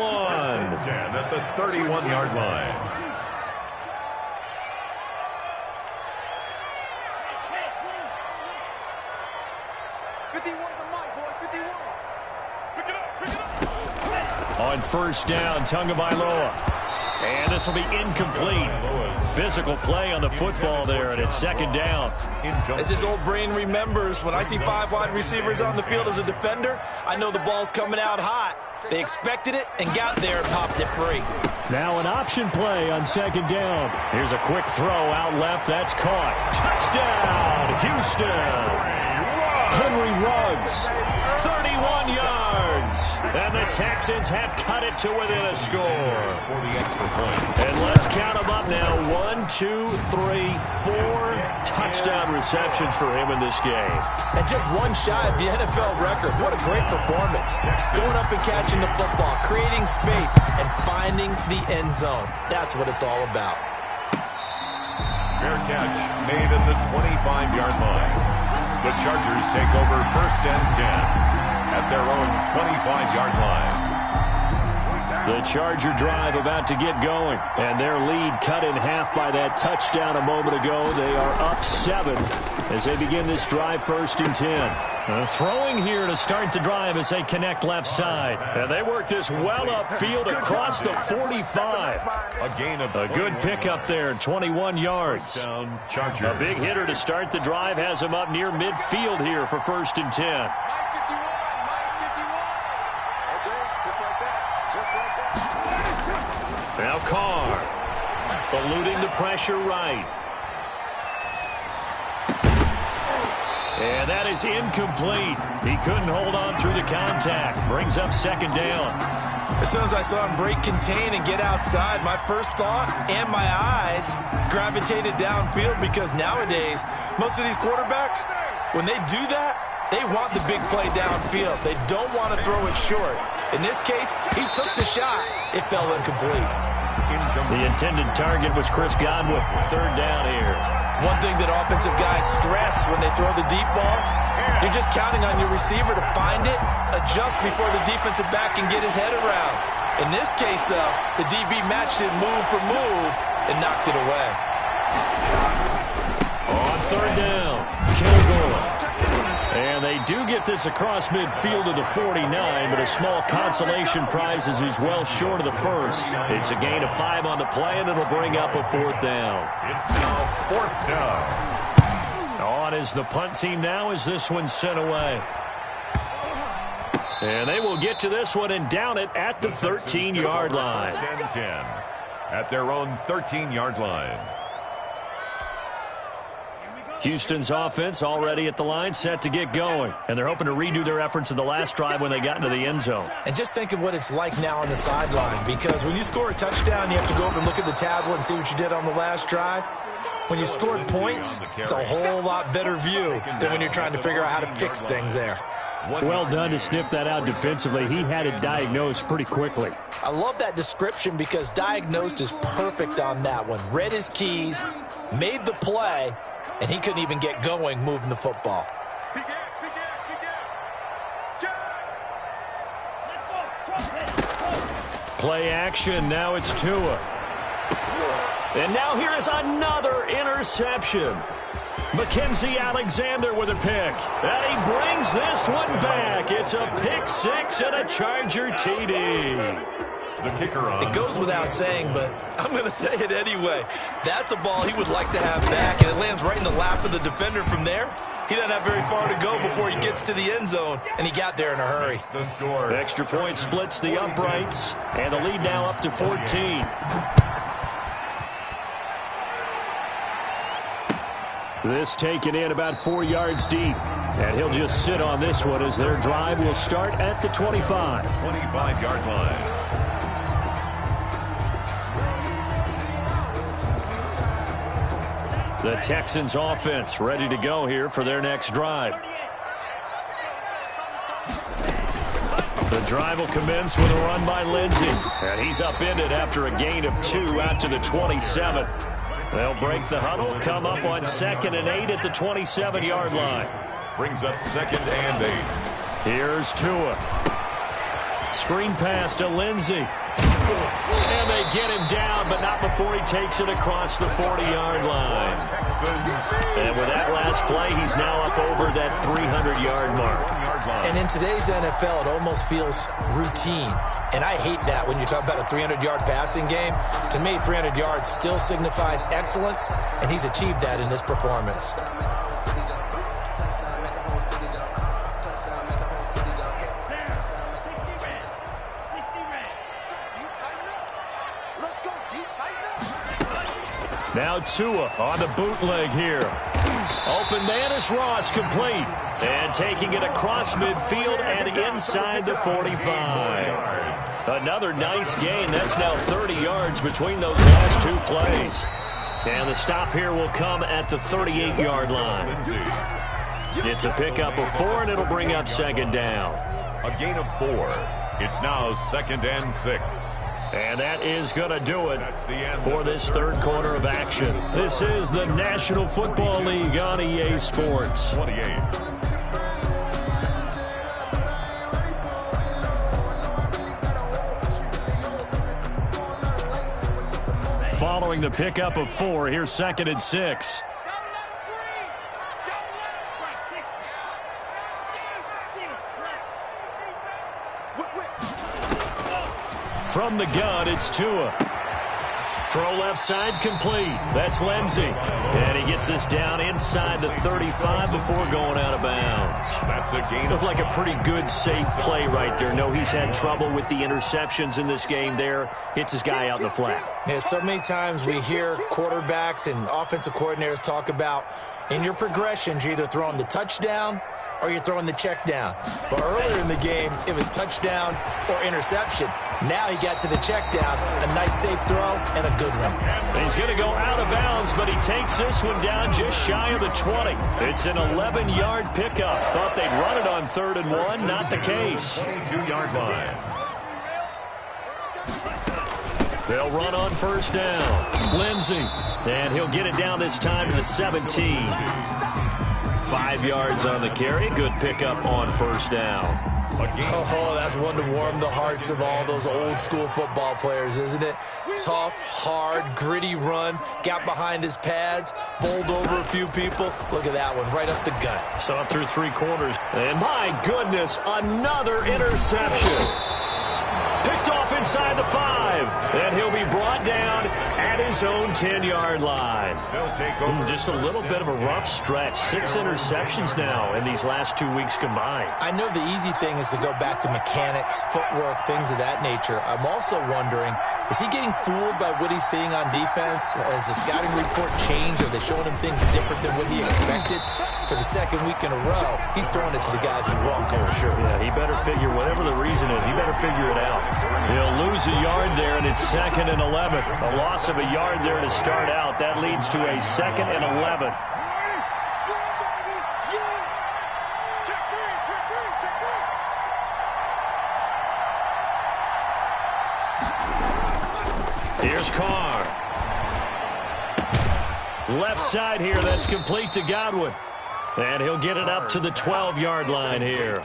That's the 31-yard line. On 1st down, Tagovailoa. And this will be incomplete. Physical play on the football there, and it's 2nd down. As his old brain remembers, when I see 5 wide receivers on the field as a defender, I know the ball's coming out hot. They expected it and got there and popped it free. Now an option play on second down. Here's a quick throw out left. That's caught. Touchdown, Houston. Henry Ruggs, 31 yards. And the Texans have cut it to within a score. For the extra point. And let's count them up now. 1, 2, 3, 4 touchdown receptions for him in this game. And just one shy of the NFL record. What a great performance. Going up and catching the football, creating space, and finding the end zone. That's what it's all about. Fair catch made at the 25-yard line. The Chargers take over 1st and 10 at their own 25-yard line. The Charger drive about to get going, and their lead cut in half by that touchdown a moment ago. They are up 7 as they begin this drive 1st and 10. Throwing here to start the drive as they connect left side. And they work this well upfield across the 45. A gain of a good pickup there, 21 yards. Down, Charger. A big hitter to start the drive has him up near midfield here for 1st and 10. Now Carr, eluding the pressure right. And that is incomplete. He couldn't hold on through the contact. Brings up 2nd down. As soon as I saw him break contain and get outside, my first thought and my eyes gravitated downfield, because nowadays, most of these quarterbacks, when they do that, they want the big play downfield. They don't want to throw it short. In this case, he took the shot. It fell incomplete. The intended target was Chris Godwin. 3rd down here. One thing that offensive guys stress when they throw the deep ball, you're just counting on your receiver to find it, adjust before the defensive back can get his head around. In this case, though, the DB matched it move for move and knocked it away. On 3rd down, Kilgore. And they do get this across midfield to the 49, but a small consolation prize as he's well short of the first. It's a gain of 5 on the play, and it'll bring up a 4th down. It's now 4th down. On is the punt team now as this one's sent away. And they will get to this one and down it at the 13-yard line. 10-10 at their own 13-yard line. Houston's offense already at the line, set to get going. And they're hoping to redo their efforts in the last drive when they got into the end zone. And just think of what it's like now on the sideline, because when you score a touchdown, you have to go over and look at the tablet and see what you did on the last drive. When you scored points, it's a whole lot better view than when you're trying to figure out how to fix things there. Well done to sniff that out defensively. He had it diagnosed pretty quickly. I love that description, because diagnosed is perfect on that one. Read his keys, made the play, and he couldn't even get going moving the football. Play action. Now it's Tua. And now here is another interception. Mackenzie Alexander with a pick. And he brings this one back. It's a pick 6 and a Charger TD. The kicker on. It goes without saying, but I'm going to say it anyway. That's a ball he would like to have back, and it lands right in the lap of the defender from there. He doesn't have very far to go before he gets to the end zone, and he got there in a hurry. The score. Extra point splits the uprights, and the lead now up to 14. This taken in about 4 yards deep, and he'll just sit on this one as their drive will start at the 25. 25-yard line. The Texans offense ready to go here for their next drive. The drive will commence with a run by Lindsey. And he's upended after a gain of 2 out to the 27. They'll break the huddle, come up on 2nd and 8 at the 27-yard line. Brings up 2nd and 8. Here's Tua. Screen pass to Lindsey. And they get him down, but not before he takes it across the 40-yard line. And with that last play, he's now up over that 300-yard mark. And in today's NFL, it almost feels routine. And I hate that when you talk about a 300-yard passing game. To me, 300 yards still signifies excellence, and he's achieved that in this performance. Now Tua on the bootleg here. Open man is Ross, complete. And taking it across midfield and inside the 45. Another nice gain. That's now 30 yards between those last two plays. And the stop here will come at the 38-yard line. It's a pickup of 4, and it'll bring up second down. A gain of 4. It's now 2nd and 6. And that is going to do it for this third quarter of action. This is the National Football League on EA Sports. 28. Following the pickup of 4, here's 2nd and 6. From the gun, it's Tua. Throw left side complete. That's Lindsey. And he gets this down inside the 35 before going out of bounds. That's a gain. Looked like a pretty good, safe play right there. No, he's had trouble with the interceptions in this game there. Hits his guy out in the flat. Yeah, so many times we hear quarterbacks and offensive coordinators talk about in your progressions, you're either throwing the touchdown or you're throwing the check down. But earlier in the game, it was touchdown or interception. Now he got to the check down, a nice safe throw, and a good one. He's going to go out of bounds, but he takes this one down just shy of the 20. It's an 11-yard pickup. Thought they'd run it on 3rd and 1. Not the case. 22-yard line. They'll run on first down. Lindsey. And he'll get it down this time to the 17. 5 yards on the carry. Good pickup on first down. Oh, that's one to warm the hearts of all those old school football players, isn't it? Tough, hard, gritty run. Got behind his pads. Bowled over a few people. Look at that one, right up the gut. So up through 3 quarters. And my goodness, another interception. Picked off inside the 5. And he'll be brought down at his own 10-yard line. Just a little bit of a rough stretch. 6 interceptions now in these last 2 weeks combined. I know the easy thing is to go back to mechanics, footwork, things of that nature. I'm also wondering, is he getting fooled by what he's seeing on defense? Has the scouting report changed? Are they showing him things different than what he expected? For the second week in a row, he's throwing it to the guys in the wrong color shirts. Yeah, he better figure, whatever the reason is, he better figure it out. He'll lose a yard there, and it's 2nd and 11. A loss of a yard there to start out. That leads to a 2nd and 11. Here's Carr. Left side here, that's complete to Godwin. And he'll get it up to the 12-yard line here.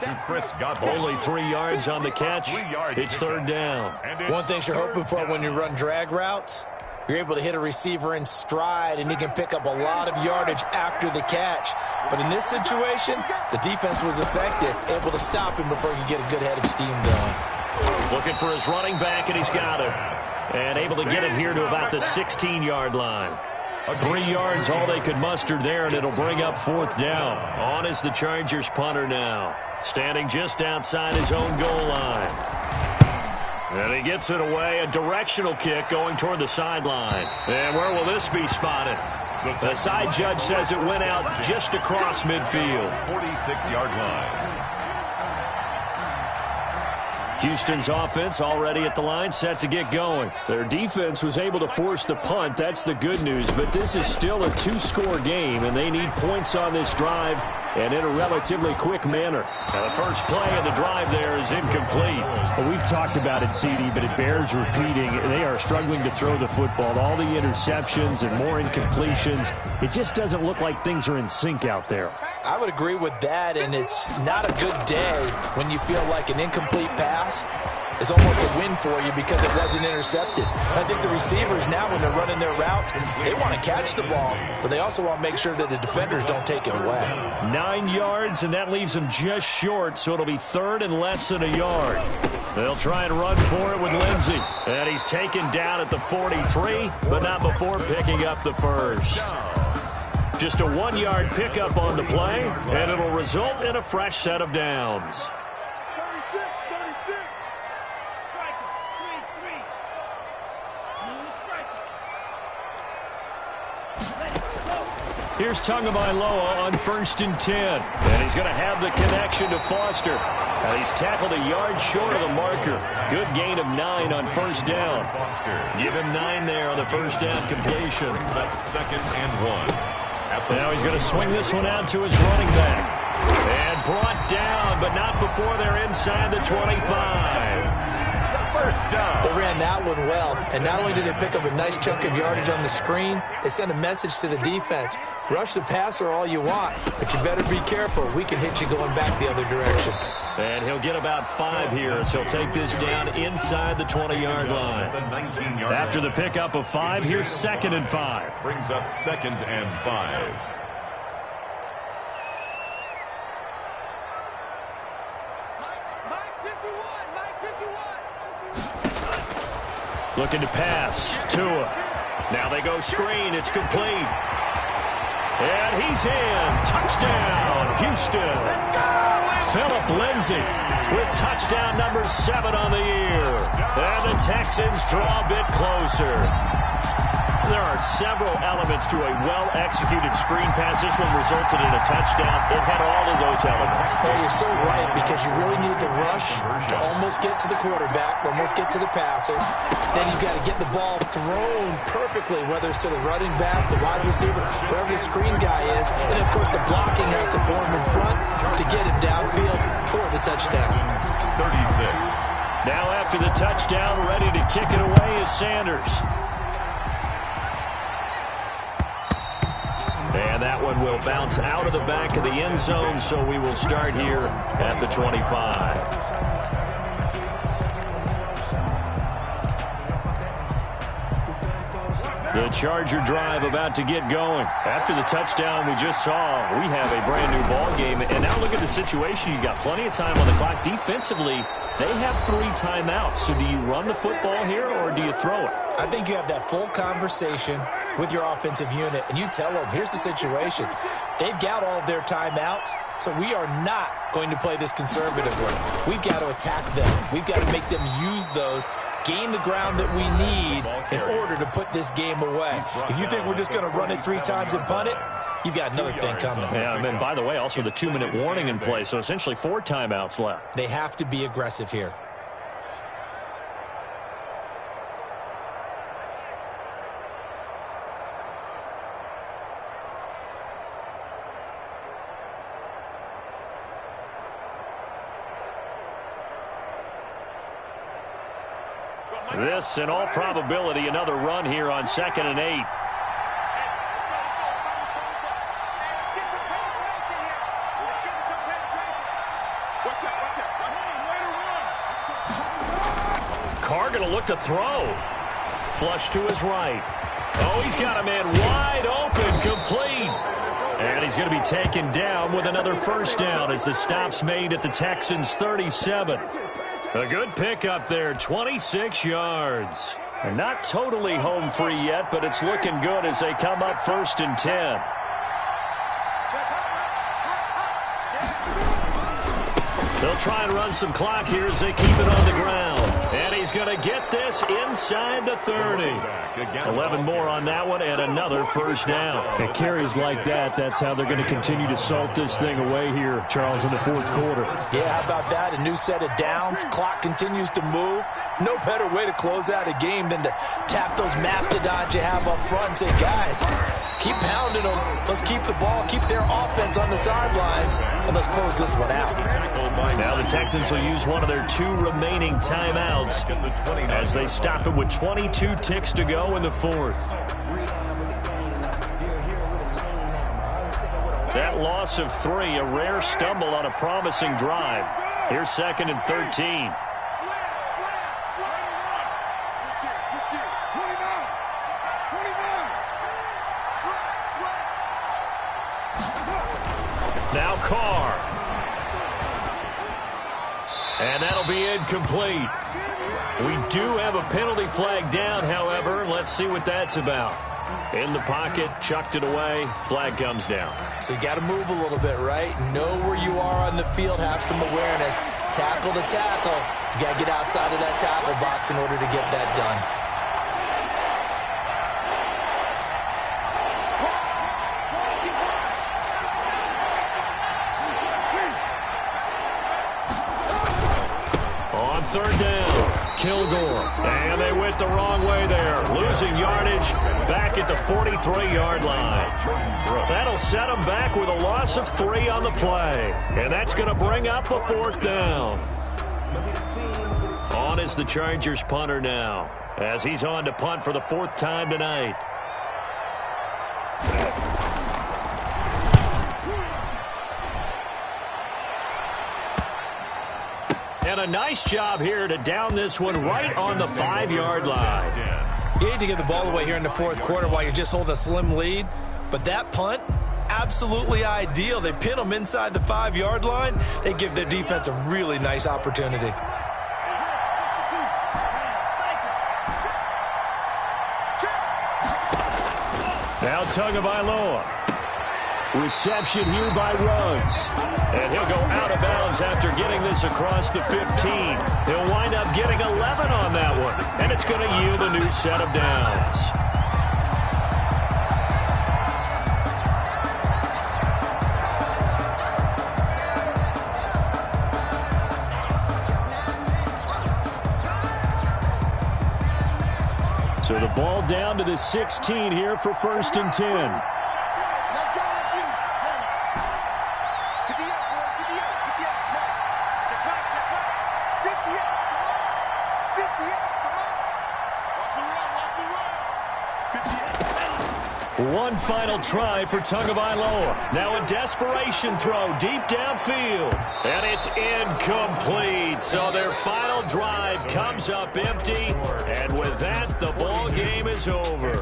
Only 3 yards on the catch. It's 3rd down. One thing you're hoping for when you run drag routes, you're able to hit a receiver in stride, and he can pick up a lot of yardage after the catch. But in this situation, the defense was effective, able to stop him before he could get a good head of steam going. Looking for his running back, and he's got him. And able to get it here to about the 16-yard line. 3 yards, all they could muster there, and it'll bring up 4th down. On is the Chargers punter now. Standing just outside his own goal line. And he gets it away. A directional kick going toward the sideline. And where will this be spotted? The side judge says it went out just across midfield. 46-yard line. Houston's offense already at the line, set to get going. Their defense was able to force the punt. That's the good news. But this is still a 2-score game, and they need points on this drive and in a relatively quick manner. Now, the first play of the drive there is incomplete. Well, we've talked about it, CD, but it bears repeating. They are struggling to throw the football. All the interceptions and more incompletions. It just doesn't look like things are in sync out there. I would agree with that, and it's not a good day when you feel like an incomplete pass is almost a win for you because it wasn't intercepted. I think the receivers now, when they're running their routes, they want to catch the ball, but they also want to make sure that the defenders don't take it away. 9 yards, and that leaves them just short, so it'll be 3rd and less than a yard. They'll try and run for it with Lindsey. And he's taken down at the 43, but not before picking up the first. Just a 1-yard pickup on the play, and it'll result in a fresh set of downs. Here's Tagovailoa on 1st and 10. And he's going to have the connection to Foster. And he's tackled a yard short of the marker. Good gain of 9 on 1st down. Give him 9 there on the 1st down completion. That's 2nd and 1. Now he's going to swing this one out to his running back. And brought down, but not before they're inside the 25. First down. They ran that one well, and not only did they pick up a nice chunk of yardage on the screen, they sent a message to the defense. Rush the passer all you want, but you better be careful. We can hit you going back the other direction. And he'll get about 5 here as he'll take this down inside the 20-yard line. After the pickup of 5, here's 2nd and 5. Brings up 2nd and 5. Looking to pass. Tua. Now they go screen. It's complete. And he's in. Touchdown, Houston. Philip Lindsay with touchdown number 7 on the year. And the Texans draw a bit closer. There are several elements to a well-executed screen pass. This one resulted in a touchdown. It had all of those elements. Hey, you're so right, because you really need the rush to almost get to the quarterback, almost get to the passer. Then you've got to get the ball thrown perfectly, whether it's to the running back, the wide receiver, wherever the screen guy is. And, of course, the blocking has to form in front to get him downfield for the touchdown. 36. Now after the touchdown, ready to kick it away is Sanders. And that one will bounce out of the back of the end zone, so we will start here at the 25. The Charger drive about to get going. After the touchdown we just saw, we have a brand-new ball game. And now look at the situation. You got plenty of time on the clock. Defensively, they have 3 timeouts. So do you run the football here, or do you throw it? I think you have that full conversation with your offensive unit, and you tell them, here's the situation. They've got all of their timeouts, so we are not going to play this conservatively. We've got to attack them. We've got to make them use those, gain the ground that we need in order to put this game away. If you think we're just going to run it 3 times and punt it, you've got another thing coming. Yeah, and then, by the way, also the 2-minute warning in play, so essentially 4 timeouts left. They have to be aggressive here. This, in all probability, another run here on 2nd and 8. Carr going to look to throw. Flush to his right. Oh, he's got a man wide open, complete. And he's going to be taken down with another 1st down as the stop's made at the Texans' 37. A good pickup there, 26 yards. And not totally home free yet, but it's looking good as they come up 1st and 10. They'll try and run some clock here as they keep it on the ground. And he's going to get this inside the 30. 11 more on that one and another 1st down. At carries like that, that's how they're going to continue to salt this thing away here, Charles, in the 4th quarter. Yeah, how about that? A new set of downs. Clock continues to move. No better way to close out a game than to tap those mastodons you have up front and say, guys, keep pounding them. Let's keep the ball, keep their offense on the sidelines, and let's close this one out. Now the Texans will use one of their 2 remaining timeouts as they stop it with 22 ticks to go in the 4th. That loss of 3, a rare stumble on a promising drive. Here's 2nd and 13. Now Carr. And that'll be incomplete. We do have a penalty flag down, however. Let's see what that's about. In the pocket, chucked it away, flag comes down. So you got to move a little bit, right? Know where you are on the field, have some awareness. Tackle to tackle. You got to get outside of that tackle box in order to get that done. third down. Kilgore. And they went the wrong way there. Losing yardage back at the 43-yard line. That'll set them back with a loss of 3 on the play. And that's going to bring up a 4th down. On is the Chargers punter now, as he's on to punt for the 4th time tonight. And a nice job here to down this one right on the 5-yard line. You hate to give the ball away here in the 4th quarter while you're just holding a slim lead, but that punt, absolutely ideal. They pin them inside the 5-yard line. They give their defense a really nice opportunity. Now Tagovailoa. Reception here by Ruggs. And he'll go out of bounds after getting this across the 15. He'll wind up getting 11 on that one. And it's going to yield a new set of downs. So the ball down to the 16 here for 1st and 10. One final try for Tagovailoa. Now a desperation throw deep downfield. And it's incomplete. So their final drive comes up empty. And with that, the ball game is over.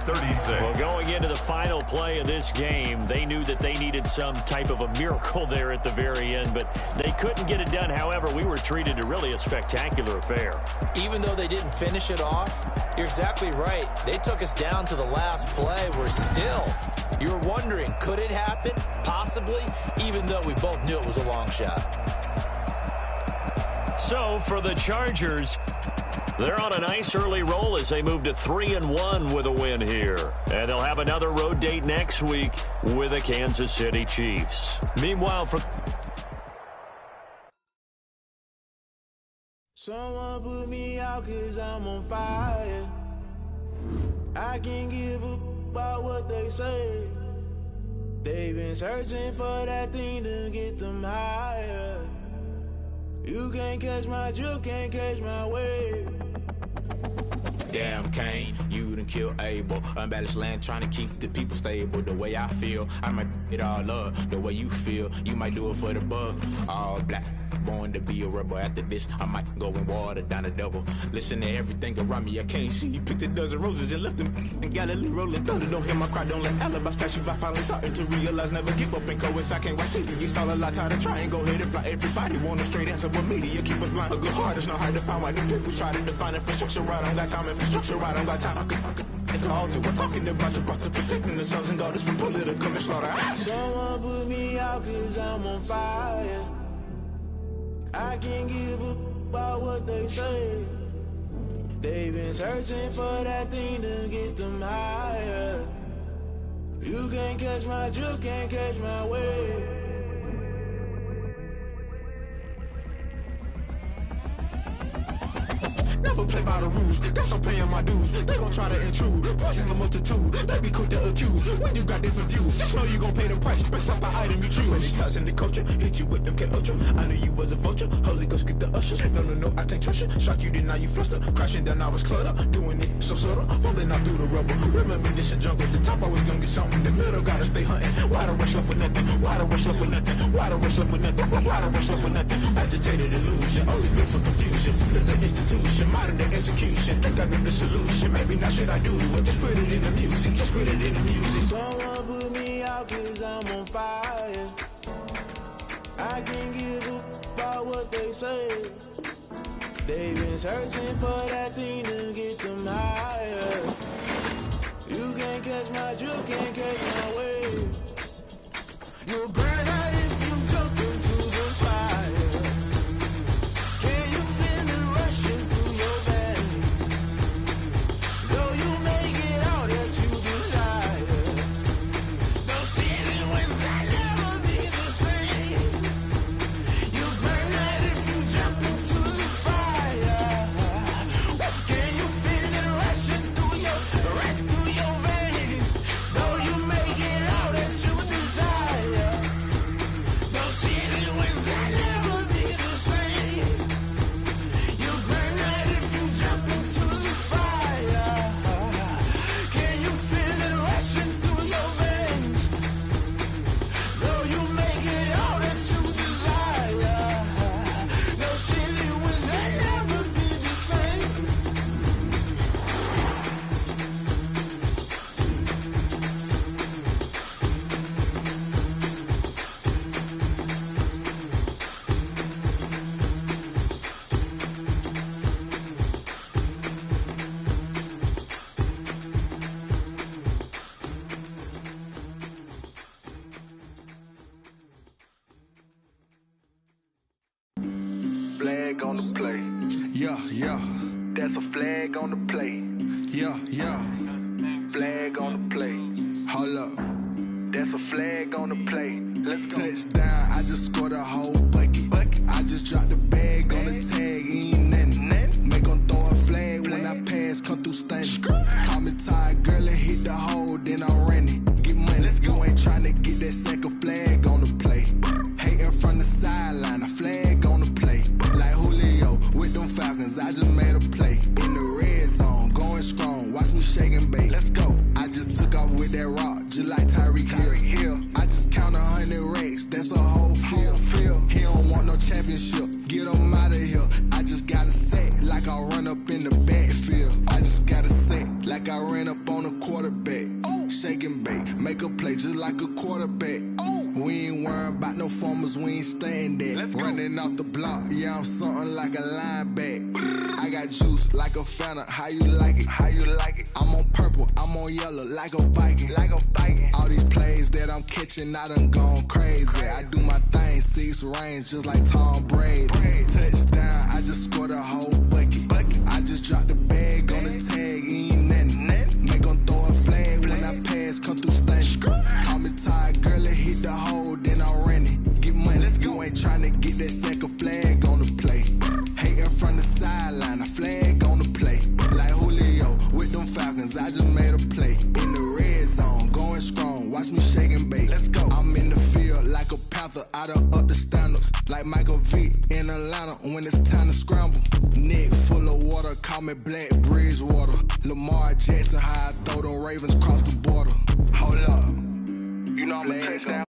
36. Well, going into the final play of this game, they knew that they needed some type of a miracle there at the very end, but they couldn't get it done. However, we were treated to really a spectacular affair. Even though they didn't finish it off, you're exactly right. They took us down to the last play. We're still, you're wondering, could it happen? Possibly, even though we both knew it was a long shot. So for the Chargers, they're on a nice early roll as they move to 3-1 with a win here. And they'll have another road date next week with the Kansas City Chiefs. Meanwhile, for someone put me out 'cause I'm on fire. I can't give up about what they say. They've been searching for that thing to get them higher. You can't catch my drift, can't catch my wave. Damn, Kane, you done killed Abel. Unbalanced land, trying to keep the people stable. The way I feel, I might it all up. The way you feel, you might do it for the bug. All black, born to be a rebel. After this, I might go and water down the devil. Listen to everything around me, I can't see. Picked a dozen roses and left them in Galilee rolling thunder. Don't hear my cry, don't let alibis pass you. I finally starting to realize, never give up and coincide. I can't watch TV, it's all a lot. Time to try and go ahead and fly. Everybody want a straight answer, but media keep us blind. A good heart is not hard to find. Why the people try to define infrastructure right? I don't got time, infrastructure right, I don't got time. I could talk to. We're talking about you, about to protecting the sons and daughters from political and slaughter. Someone put me out 'cause I'm on fire. I can't give up about what they say. They've been searching for that thing to get them higher. You can't catch my drift, can't catch my wave. Never play by the rules, guess I'm paying my dues. They gon' try to intrude, poison the multitude. They be quick to accuse, when you got different views. Just know you gon' pay the price, based off the item you choose. Many times in the culture, hit you with them Ultra. I knew you was a vulture, Holy Ghost get the ushers. No, I can't trust you. Shock you, then now you fluster. Crashing down, I was cluttered. Doing it so subtle, falling out through the rubble. Remember this a jungle, the top I was gonna get something. The middle gotta stay hunting. Why the rush left with nothing? Why the rush left with nothing? Why the rush left with nothing? Why the rush left with nothing? Agitated illusion, only been for confusion. The institution, modern day execution. Think I know the solution. Maybe not should I do it? Just put it in the music. Just put it in the music. Someone put me out 'cause I'm on fire. I can't give up about what they say. They've been searching for that thing to get them higher. You can't catch my drift, can't catch my wave. You'll burn out if you jump into the fire. Can you feel it rushing through your veins? Though you make it all that you desire. No ceiling when that never be the same. You burn out if you jump into the fire. flag on the play. Yeah, yeah. That's a flag on the play. Yeah, yeah. Flag on the play. Hold up. That's a flag on the play. Let's go. Touchdown, I just scored a whole bucket. I just dropped the bag on the tag, ain't nothing. Make 'em throw a flag when I pass, come through stunning. Call me tired, girl, and hit the hole, then I'm running. Get money, you ain't tryna get that second flag on the play. Hating from the sideline, a flag on the play. Like Julio with them Falcons, I just made a play. In the red zone, going strong, watch me shake and bake. Let's go. I just took off with that rock, just like Tyreek Hill. I just count 100 racks, that's a whole field. He don't want no championship, get him out of here. I just got a set, like I run up in the backfield. I just got a set, like I ran up on a quarterback. Shake and bake, make a play just like a quarterback. We ain't worrying about no formers, we ain't staying there. Running off the block, yeah, I'm something like a linebacker. I got juice like a Fanta, how you like it? How you like it? I'm on purple, I'm on yellow, like a Viking. Like a Viking. All these plays that I'm catching, I done gone crazy. I do my thing, 6 range, just like Tom Brady. Touchdown, I just scored a whole bucket. I just dropped the bag on the tag, ain't nothing. Make 'em throw a flag when I pass, come through stunning. Call me tired, girl, and hit the hole, then I'm running. Get money, you ain't tryna get that second flag on the play. Hating from the sideline, a flag on the play. Like Julio with them Falcons, I just made a play. In the red zone, going strong, watch me shake and bake. Let's go. I'm in the field like a Panther, I done up the standards. Like Michael Vick in Atlanta when it's time to scramble. Neck full of water, call me Black Bridgewater. Lamar Jackson, how I throw them Ravens cross the border. Hold up. You know I'm a touchdown.